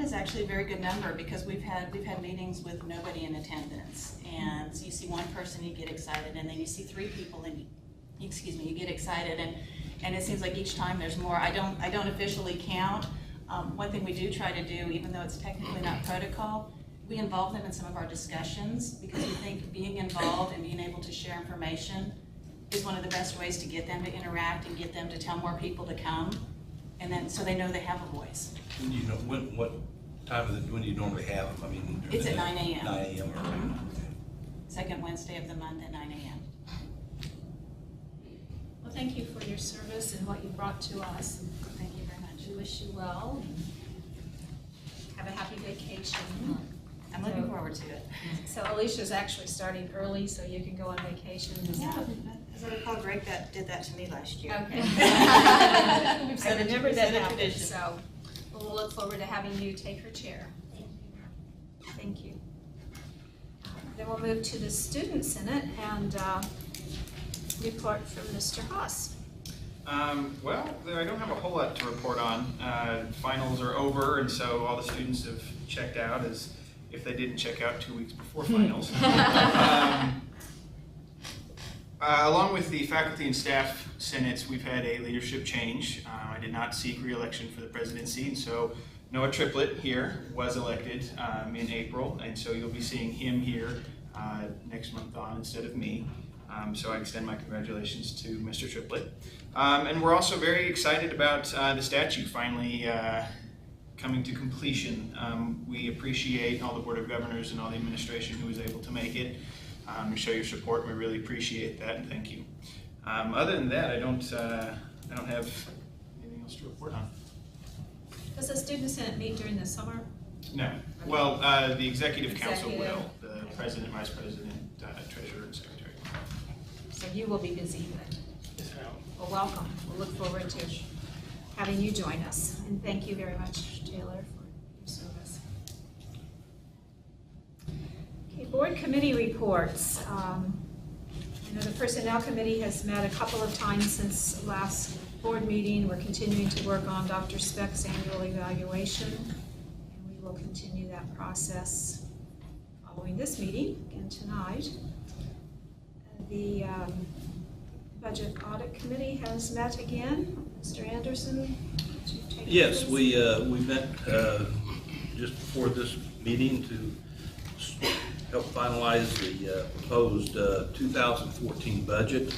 is actually a very good number, because we've had meetings with nobody in attendance. And so you see one person, you get excited, and then you see 3 people and you get excited, and it seems like each time there's more. I don't officially count. One thing we do try to do, even though it's technically not protocol, we involve them in some of our discussions, because we think being involved and being able to share information is one of the best ways to get them to interact and get them to tell more people to come, and then so they know they have a voice. When do you know, what time of when do you normally have them? I mean, It's at 9 a.m. 9 a.m. or Second Wednesday of the month at 9 a.m. Well, thank you for your service and what you brought to us. Thank you very much. We wish you well. Have a happy vacation. I'm looking forward to it. So Alicia's actually starting early, so you can go on vacation. Yeah, as I recall, Greg did that to me last year. Okay. We've set I a remember that happened, tradition. so we'll look forward to having you take her chair. Thank you. Then we'll move to the Student Senate and report from Mr. Haas. Well, I don't have a whole lot to report on. Finals are over, and so all the students have checked out, as if they didn't check out 2 weeks before finals. Along with the faculty and staff senates, we've had a leadership change. I did not seek re-election for the presidency, and so Noah Triplett here was elected in April, and so you'll be seeing him here next month on instead of me. So I extend my congratulations to Mr. Triplett. And we're also very excited about the statue finally coming to completion. We appreciate all the Board of Governors and all the administration who was able to make it. We show your support, and we really appreciate that, and thank you. Other than that, I don't have anything else to report on. Does the Student Senate meet during the summer? No. Well, the Executive Council Executive. will, the President, Vice President, Treasurer, and Secretary. So you will be busy then. Well, welcome. We'll look forward to having you join us. And thank you very much, Taylor, for your service. Okay, board committee reports. I know the Personnel Committee has met a couple of times since last board meeting. We're continuing to work on Dr. Speck's annual evaluation, and we will continue that process following this meeting again tonight. The Budget Audit Committee has met again. Mr. Anderson, would you take it, Yes, please? we met just before this meeting to help finalize the proposed 2014 budget.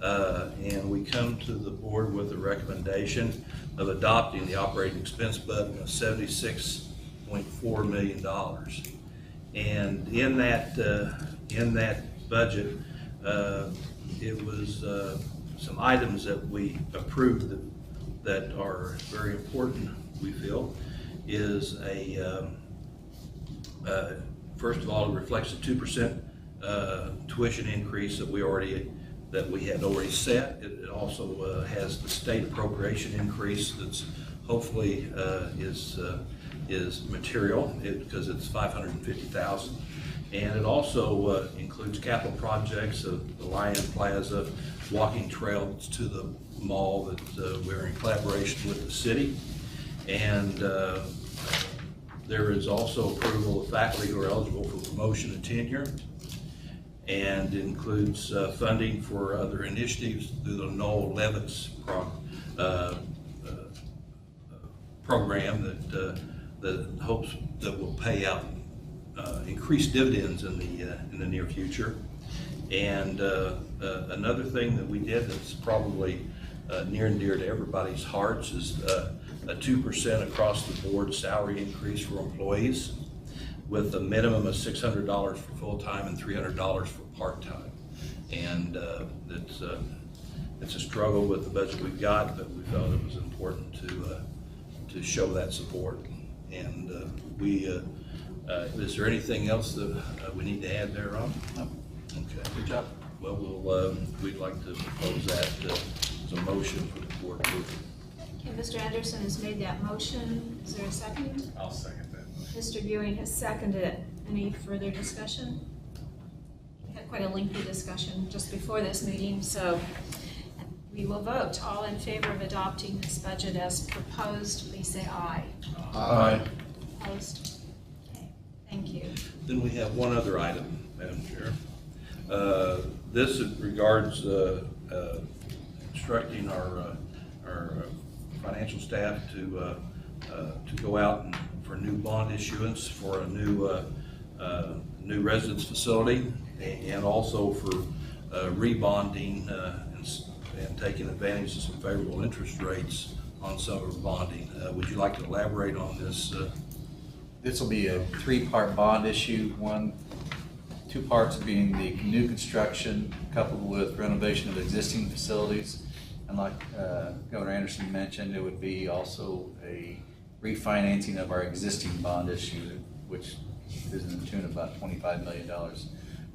And we come to the board with a recommendation of adopting the operating expense budget of $76.4 million. And in that budget, it was some items that we approved that are very important, we feel, is first of all, it reflects a 2% tuition increase that we had already set. It also has the state appropriation increase that's hopefully is material because it's $550,000. And it also includes capital projects of the Lion Plaza, walking trails to the mall that we're in collaboration with the city. And there is also approval of faculty who are eligible for promotion and tenure, and includes funding for other initiatives through the Noel Levitz program that hopes that will pay out increased dividends in the near future. And another thing that we did that's probably near and dear to everybody's hearts is a 2% across the board salary increase for employees, with a minimum of $600 for full-time and $300 for part-time. And it's a struggle with the budget we've got, but we felt it was important to show that support. And is there anything else that we need to add there, Ron? No. Okay. Good job. Well, we'd like to propose that as a motion for the board approval. Okay, Mr. Anderson has made that motion. Is there a second? I'll second that. Mr. Buing has seconded it. Any further discussion? We had quite a lengthy discussion just before this meeting, so we will vote. All in favor of adopting this budget as proposed, please say aye. Aye. Opposed? Okay, thank you. Then we have one other item, Madam Chair. This regards instructing our financial staff to go out for new bond issuance for a new residence facility, and also for rebonding and taking advantage of some favorable interest rates on some of our bonding. Would you like to elaborate on this? This will be a three-part bond issue. Two parts being the new construction coupled with renovation of existing facilities. And like Governor Anderson mentioned, it would be also a refinancing of our existing bond issue, which is in the tune of about $25 million.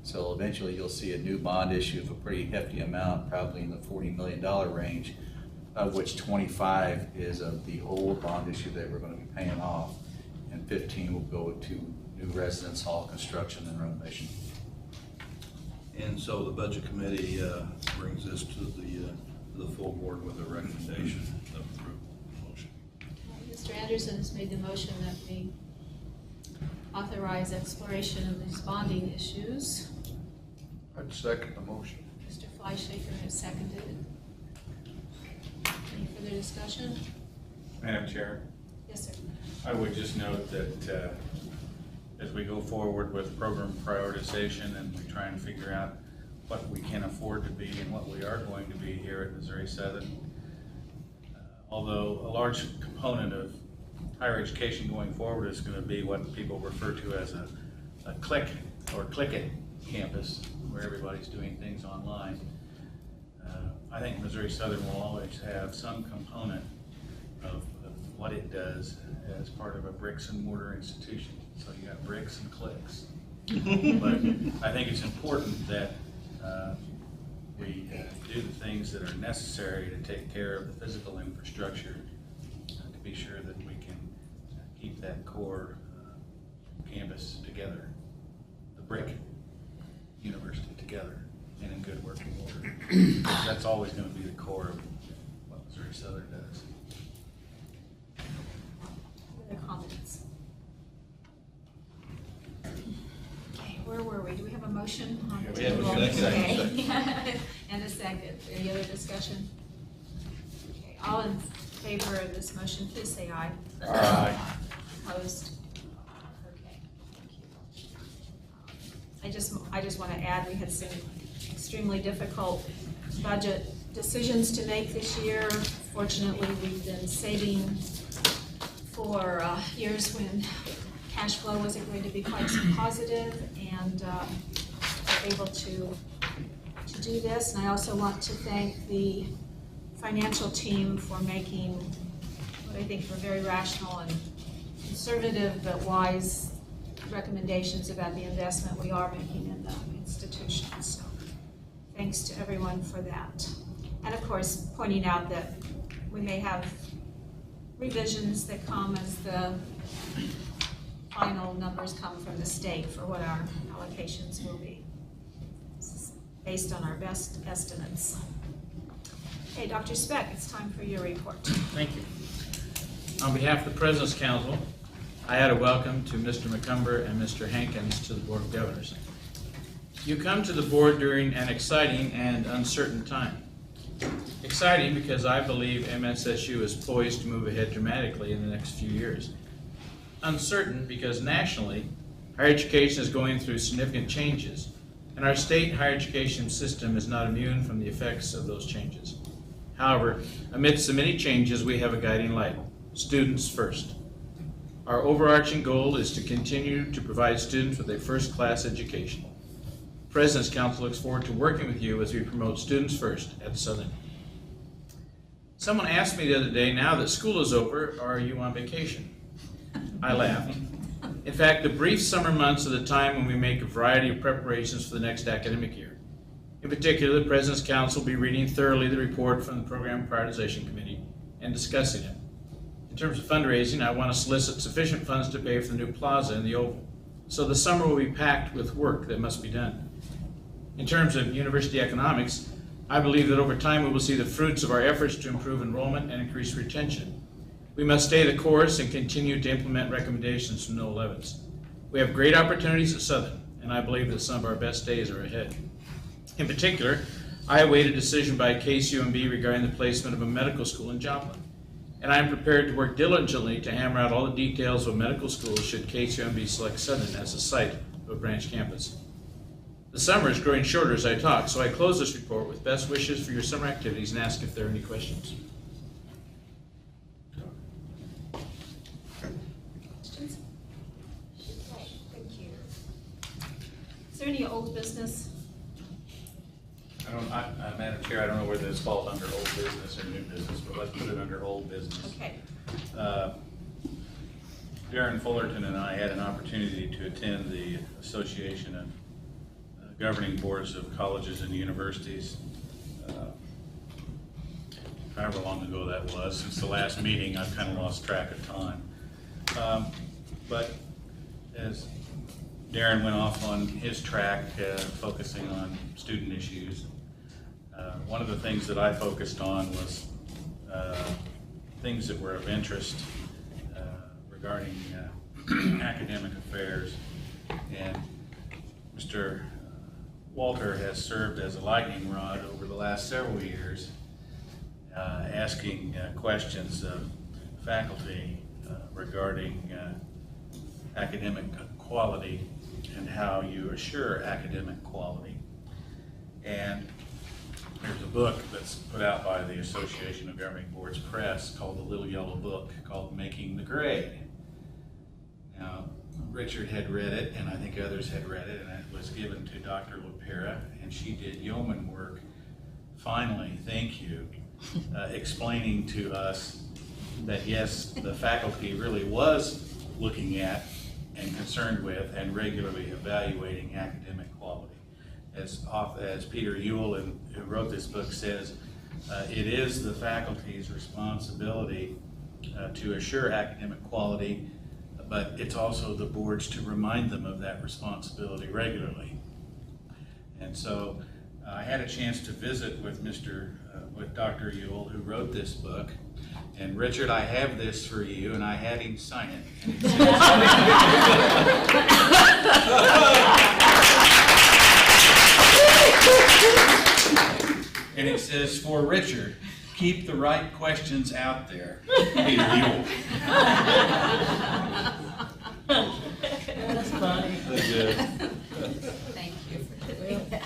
So eventually you'll see a new bond issue of a pretty hefty amount, probably in the $40 million range, of which 25 is of the old bond issue that we're going to be paying off, and 15 will go to new residence hall construction and renovation. And so the Budget Committee brings this to the full board with a recommendation of approval. Motion. Mr. Anderson has made the motion that we authorize exploration of these bonding issues. I'd second the motion. Mr. Fleischaker has seconded it. Any further discussion? Madam Chair, Yes, sir. I would just note that as we go forward with program prioritization and we try and figure out what we can afford to be and what we are going to be here at Missouri Southern, although a large component of higher education going forward is going to be what people refer to as a click or click-it campus, where everybody's doing things online. I think Missouri Southern will always have some component of what it does as part of a bricks and mortar institution. So you got bricks and clicks. But I think it's important that we do the things that are necessary to take care of the physical infrastructure to be sure that we can keep that core campus together, the brick university together, and in good working order. That's always going to be the core of what Missouri Southern does. Other comments? Okay, where were we? Do we have a motion on the we have a table? second. Okay. And a second. Any other discussion? Okay, all in favor of this motion, please say aye. Aye. Opposed? Okay, thank you. I just want to add, we had some extremely difficult budget decisions to make this year. Fortunately, we've been saving for years when cash flow wasn't going to be quite so positive, and we're able to do this. And I also want to thank the financial team for making what I think were very rational and conservative but wise recommendations about the investment we are making in the institution. So thanks to everyone for that. And of course, pointing out that we may have revisions that come as the final numbers come from the state for what our allocations will be. This is based on our best estimates. Okay, Dr. Speck, it's time for your report. Thank you. On behalf of the President's Council, I add a welcome to Mr. McCumber and Mr. Hankins to the Board of Governors. You come to the board during an exciting and uncertain time. Exciting because I believe MSSU is poised to move ahead dramatically in the next few years. Uncertain because nationally, higher education is going through significant changes, and our state higher education system is not immune from the effects of those changes. However, amidst the many changes, we have a guiding light: students first. Our overarching goal is to continue to provide students with a first-class education. The President's Council looks forward to working with you as we promote students first at Southern. Someone asked me the other day, now that school is over, are you on vacation? I laughed. In fact, the brief summer months are the time when we make a variety of preparations for the next academic year. In particular, the President's Council will be reading thoroughly the report from the Program Prioritization Committee and discussing it. In terms of fundraising, I want to solicit sufficient funds to pay for the new plaza in the Oval. So the summer will be packed with work that must be done. In terms of university economics, I believe that over time we will see the fruits of our efforts to improve enrollment and increase retention. We must stay the course and continue to implement recommendations from No. 11s. We have great opportunities at Southern, and I believe that some of our best days are ahead. In particular, I await a decision by KCUMB regarding the placement of a medical school in Joplin, and I am prepared to work diligently to hammer out all the details of a medical school should KCUMB select Southern as the site of a branch campus. The summer is growing shorter as I talk, so I close this report with best wishes for your summer activities and ask if there are any questions. Questions? Okay, thank you. Is there any old business? Madam Chair, I don't know whether this falls under old business or new business, but let's put it under old business. Okay. Darren Fullerton and I had an opportunity to attend the Association of Governing Boards of Colleges and Universities, however long ago that was. Since the last meeting, I've kind of lost track of time. But as Darren went off on his track, focusing on student issues, one of the things that I focused on was things that were of interest regarding academic affairs. And Mr. Walter has served as a lightning rod over the last several years, asking questions of faculty regarding academic quality and how you assure academic quality. And there's a book that's put out by the Association of Governing Boards Press called The Little Yellow Book, called Making the Grade. Now, Richard had read it, and I think others had read it, and it was given to Dr. LaPera, and she did yeoman work, finally, thank you, explaining to us that yes, the faculty really was looking at and concerned with and regularly evaluating academic quality. As Peter Ewell, who wrote this book, says, it is the faculty's responsibility to assure academic quality, but it's also the board's to remind them of that responsibility regularly. And so I had a chance to visit with Dr. Ewell, who wrote this book. And Richard, I have this for you, and I had him sign it. is for Richard. Keep the right questions out there. Peter, you. That's funny. That's good. Thank you for doing that.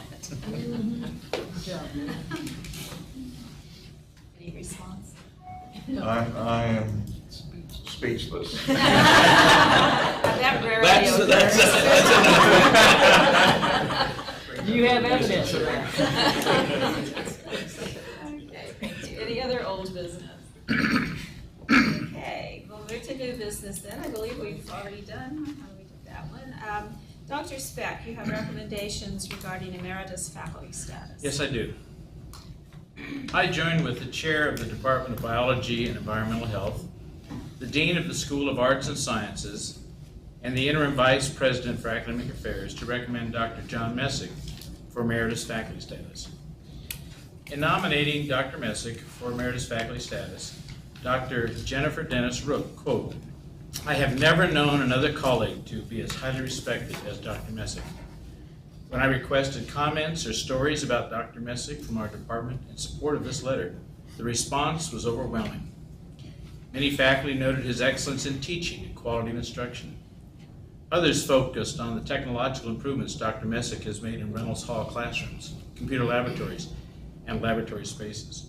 Good job. Any response? I am speechless. That rarely That's Do you have evidence of that? Okay, thank you. Any other old business? Okay, well, we're to new business then. I believe we've already done, we did that one. Dr. Speck, you have recommendations regarding emeritus faculty status. Yes, I do. I join with the chair of the Department of Biology and Environmental Health, the dean of the School of Arts and Sciences, and the interim vice president for academic affairs to recommend Dr. John Messick for emeritus faculty status. In nominating Dr. Messick for emeritus faculty status, Dr. Jennifer Dennis wrote, quote, "I have never known another colleague to be as highly respected as Dr. Messick. When I requested comments or stories about Dr. Messick from our department in support of this letter, the response was overwhelming. Many faculty noted his excellence in teaching and quality of instruction. Others focused on the technological improvements Dr. Messick has made in Reynolds Hall classrooms, computer laboratories, and laboratory spaces.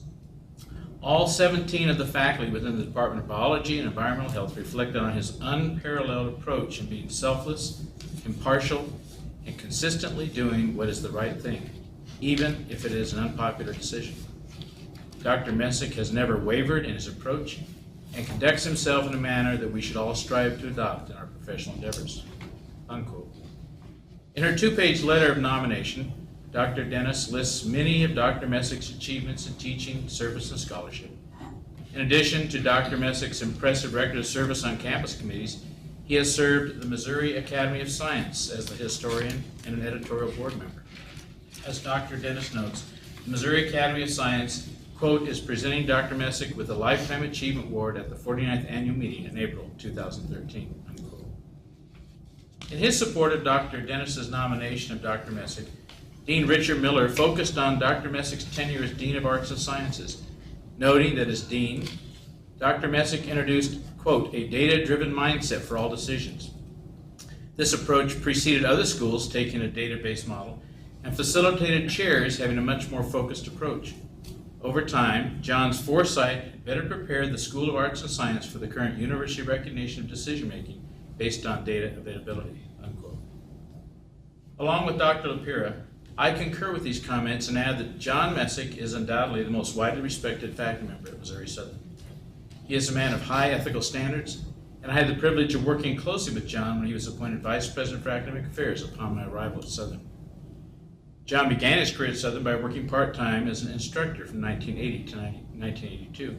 All 17 of the faculty within the Department of Biology and Environmental Health reflected on his unparalleled approach in being selfless, impartial, and consistently doing what is the right thing, even if it is an unpopular decision. Dr. Messick has never wavered in his approach and conducts himself in a manner that we should all strive to adopt in our professional endeavors." Unquote. In her 2-page letter of nomination, Dr. Dennis lists many of Dr. Messick's achievements in teaching, service, and scholarship. In addition to Dr. Messick's impressive record of service on campus committees, he has served the Missouri Academy of Science as the historian and an editorial board member. As Dr. Dennis notes, the Missouri Academy of Science, quote, "is presenting Dr. Messick with a Lifetime Achievement Award at the 49th Annual Meeting in April 2013, unquote. In his support of Dr. Dennis's nomination of Dr. Messick, Dean Richard Miller focused on Dr. Messick's tenure as Dean of Arts and Sciences, noting that as Dean, Dr. Messick introduced, quote, "a data-driven mindset for all decisions." This approach preceded other schools taking a data-based model and facilitated chairs having a much more focused approach. Over time, John's foresight better prepared the School of Arts and Science for the current university recognition of decision-making based on data availability, unquote. Along with Dr. Lapira, I concur with these comments and add that John Messick is undoubtedly the most widely respected faculty member at Missouri Southern. He is a man of high ethical standards, and I had the privilege of working closely with John when he was appointed Vice President for Academic Affairs upon my arrival at Southern. John began his career at Southern by working part-time as an instructor from 1980 to 1982.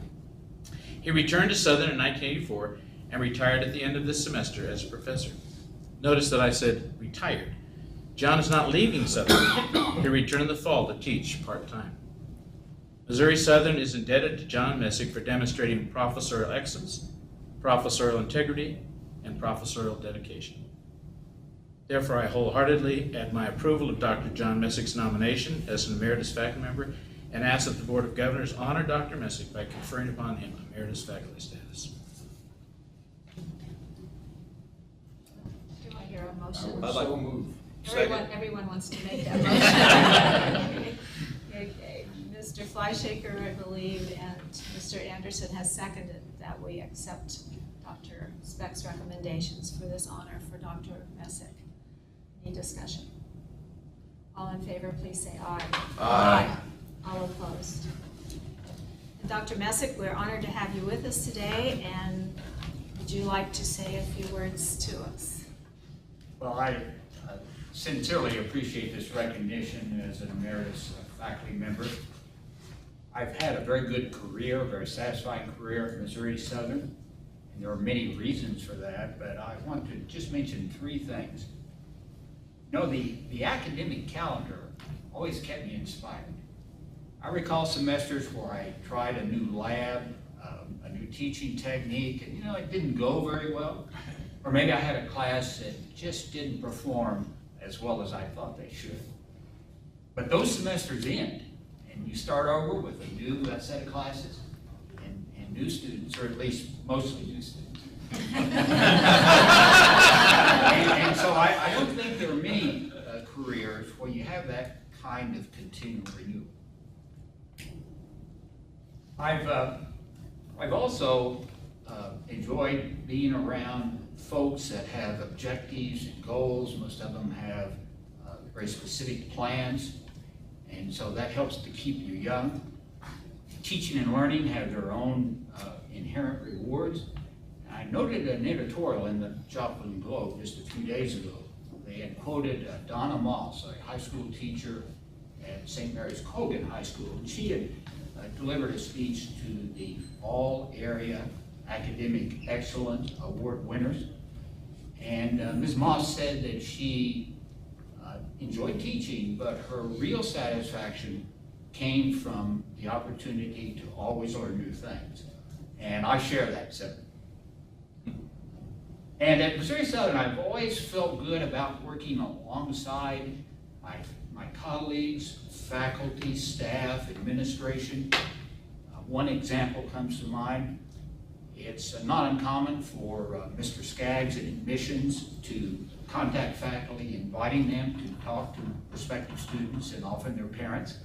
He returned to Southern in 1984 and retired at the end of this semester as a professor. Notice that I said retired. John is not leaving Southern. He returned in the fall to teach part-time. Missouri Southern is indebted to John Messick for demonstrating professorial excellence, professorial integrity, and professorial dedication. Therefore, I wholeheartedly add my approval of Dr. John Messick's nomination as an emeritus faculty member and ask that the Board of Governors honor Dr. Messick by conferring upon him emeritus faculty status. Do I hear a motion? So move. Everyone wants to make that motion. Okay, Mr. Fleischaker, I believe, and Mr. Anderson has seconded that we accept Dr. Speck's recommendations for this honor for Dr. Messick. Any discussion? All in favor, please say aye. Aye. All opposed? And Dr. Messick, we're honored to have you with us today, and would you like to say a few words to us? Well, I sincerely appreciate this recognition as an emeritus faculty member. I've had a very good career, a very satisfying career at Missouri Southern, and there are many reasons for that, but I want to just mention 3 things. You know, the academic calendar always kept me inspired. I recall semesters where I tried a new lab, a new teaching technique, and it didn't go very well. Or maybe I had a class that just didn't perform as well as I thought they should. But those semesters end, and you start over with a new set of classes and new students, or at least mostly new students. And so I don't think there are many careers where you have that kind of continual renewal. I've also enjoyed being around folks that have objectives and goals. Most of them have very specific plans, and so that helps to keep you young. Teaching and learning have their own inherent rewards. I noted an editorial in the Joplin Globe just a few days ago. They had quoted Donna Moss, a high school teacher at St. Mary's Cogan High School, and she had delivered a speech to the all-area academic excellence award winners. And Ms. Moss said that she enjoyed teaching, but her real satisfaction came from the opportunity to always learn new things. And I share that sentiment. And at Missouri Southern, I've always felt good about working alongside my colleagues, faculty, staff, administration. One example comes to mind. It's not uncommon for Mr. Skaggs in admissions to contact faculty, inviting them to talk to prospective students and often their parents.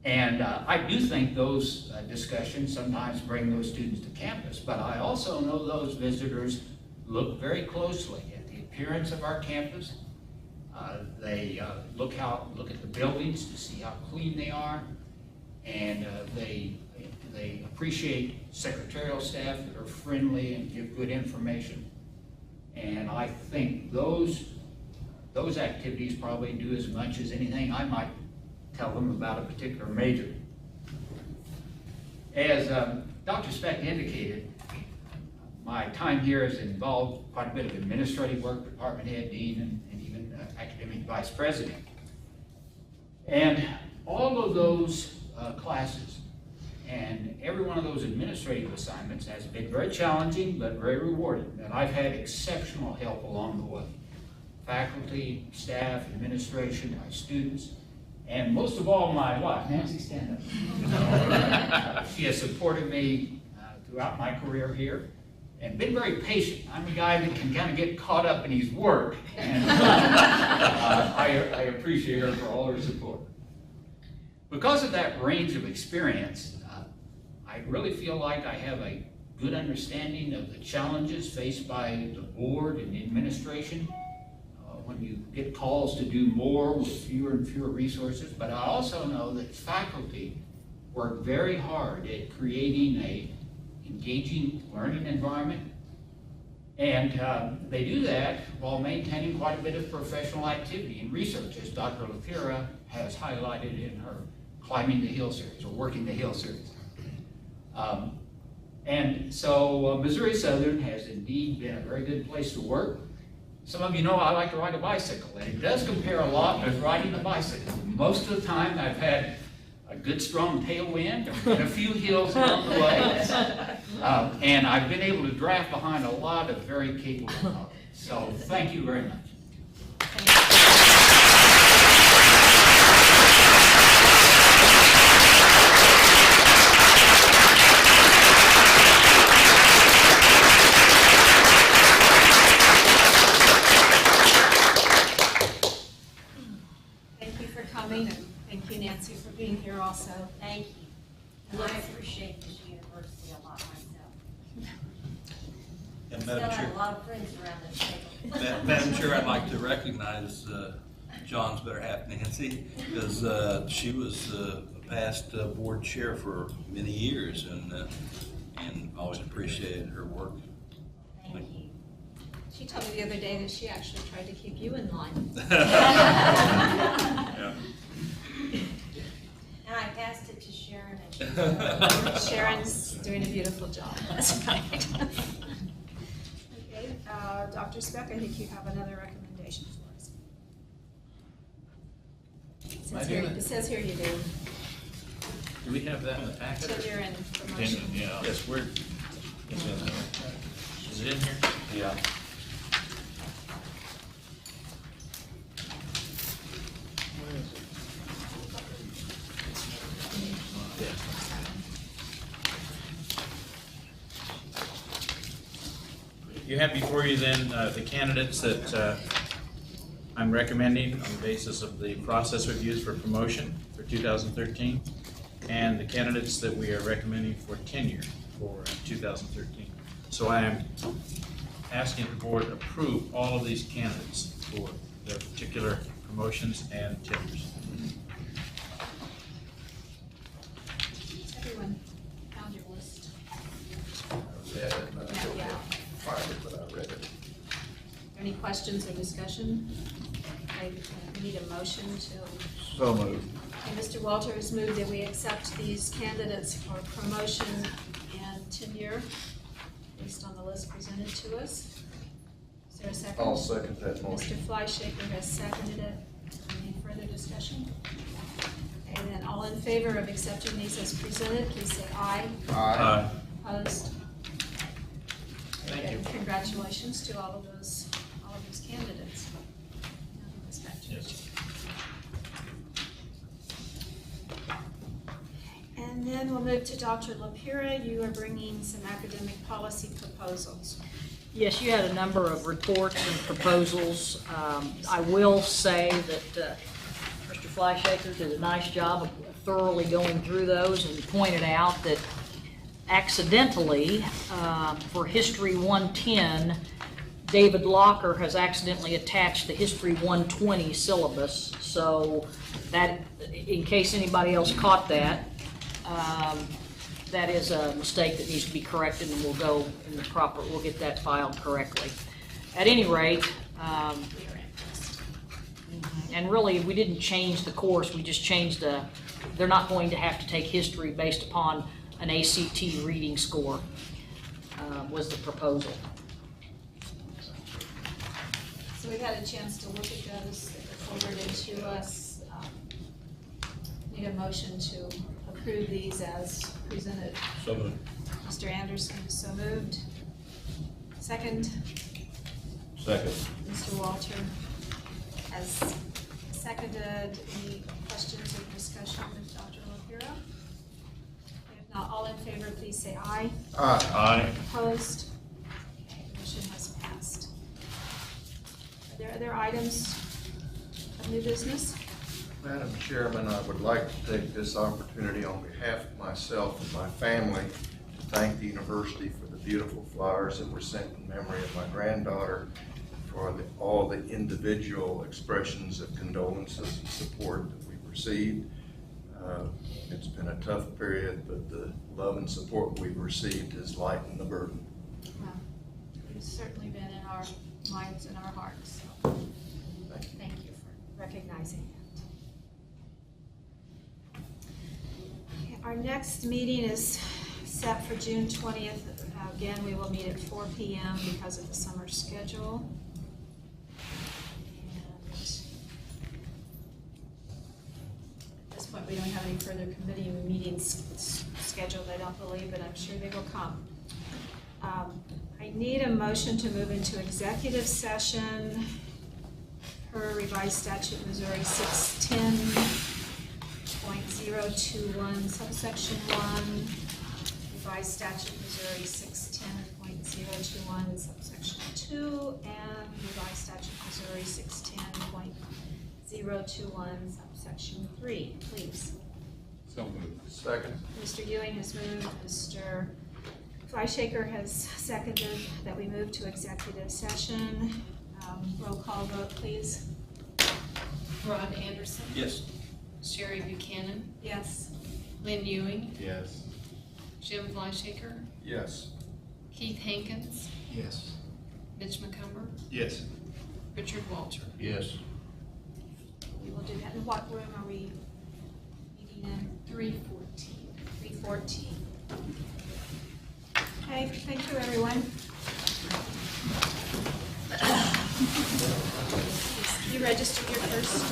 And I do think those discussions sometimes bring those students to campus, but I also know those visitors look very closely at the appearance of our campus. They look at the buildings to see how clean they are, and they appreciate secretarial staff that are friendly and give good information. And I think those activities probably do as much as anything I might tell them about a particular major. As Dr. Speck indicated, my time here has involved quite a bit of administrative work, department head, dean, and even academic vice president. And all of those classes and every one of those administrative assignments has been very challenging but very rewarding. And I've had exceptional help along the way. Faculty, staff, administration, my students, and most of all my wife. Nancy, stand up. She has supported me throughout my career here and been very patient. I'm a guy that can kind of get caught up in his work, and I appreciate her for all her support. Because of that range of experience, I really feel like I have a good understanding of the challenges faced by the board and the administration when you get calls to do more with fewer and fewer resources. But I also know that faculty work very hard at creating a engaging learning environment. And they do that while maintaining quite a bit of professional activity and research, as Dr. LaFira has highlighted in her Climbing the Hill series, or Working the Hill series. And so Missouri Southern has indeed been a very good place to work. Some of you know I like to ride a bicycle, and it does compare a lot with riding a bicycle. Most of the time I've had a good strong tailwind and a few hills along the way. And I've been able to draft behind a lot of very capable colleagues. So thank you very much. Thank you for coming, and thank you, Nancy, for being here also. Thank you. And I appreciate this university a lot myself. And Still Madam have Chair, a lot of friends around this table. Madam Chair, I'd like to recognize John's better half, Nancy, because she was a past board chair for many years, and always appreciated her work. Thank you. She told me the other day that she actually tried to keep you in line. Yeah. And I passed it to Sharon, and she Sharon's doing a beautiful job. That's right. Okay, Dr. Speck, I think you have another recommendation for us. It says here you do. Do we have that in the packet? So you're in promotion. Yeah. Yes, we're, it's in there. Is it in here? Yeah. You have before you then the candidates that I'm recommending on the basis of the process we've used for promotion for 2013, and the candidates that we are recommending for tenure for 2013. So I am asking the board to approve all of these candidates for their particular promotions and tenures. Everyone found your list. Yeah, Yeah. find it, but I read it. Any questions or discussion? Okay, we need a motion to. So moved. Okay, Mr. Walter has moved that we accept these candidates for promotion and tenure based on the list presented to us. Is there a second? I'll second that motion. Mr. Fleischaker has seconded it. Any further discussion? Okay, then all in favor of accepting these as presented, please say aye. Aye. Opposed? Thank you. Congratulations to all of these candidates. Now give this back to you. Yes. And then we'll move to Dr. LaPura. You are bringing some academic policy proposals. Yes, you had a number of reports and proposals. I will say that Mr. Fleischaker did a nice job of thoroughly going through those and pointed out that accidentally, for History 110, David Locker has accidentally attached the History 120 syllabus. So that, in case anybody else caught that, that is a mistake that needs to be corrected, and we'll go in the proper, we'll get that filed correctly. At any rate, and really, we didn't change the course, we just changed they're not going to have to take history based upon an ACT reading score, was the proposal. So we've had a chance to look at those that were forwarded to us. Need a motion to approve these as presented. So moved. Mr. Anderson is so moved. Second, Second. Mr. Walter has seconded. Any questions or discussion with Dr. LaPura? If not, all in favor, please say aye. Aye. Opposed? Okay, motion has passed. Are there other items of new business? Madam Chairman, I would like to take this opportunity on behalf of myself and my family to thank the university for the beautiful flowers that were sent in memory of my granddaughter, for all the individual expressions of condolences and support that we've received. It's been a tough period, but the love and support we've received has lightened the burden. Well, you've certainly been in our minds and our hearts. So thank you for recognizing that. Okay, our next meeting is set for June 20th. Again, we will meet at 4 p.m. because of the summer schedule. And at this point, we don't have any further committee meetings scheduled, I don't believe, but I'm sure they will come. I need a motion to move into executive session per revised statute Missouri 610.021 subsection 1, revised statute Missouri 610.021 subsection 2, and revised statute Missouri 610.021 subsection 3. Please. So moved. Second. Mr. Ewing has moved, Mr. Fleischaker has seconded that we move to executive session. Roll call vote, please. Rod Anderson. Yes. Sherry Buchanan. Yes. Lynn Ewing. Yes. Jim Fleischaker. Yes. Keith Hankins. Yes. Mitch McCumber. Yes. Richard Walter. Yes. We will do that. In what room are we meeting in? 314. 314. Okay, thank you, everyone. You registered your first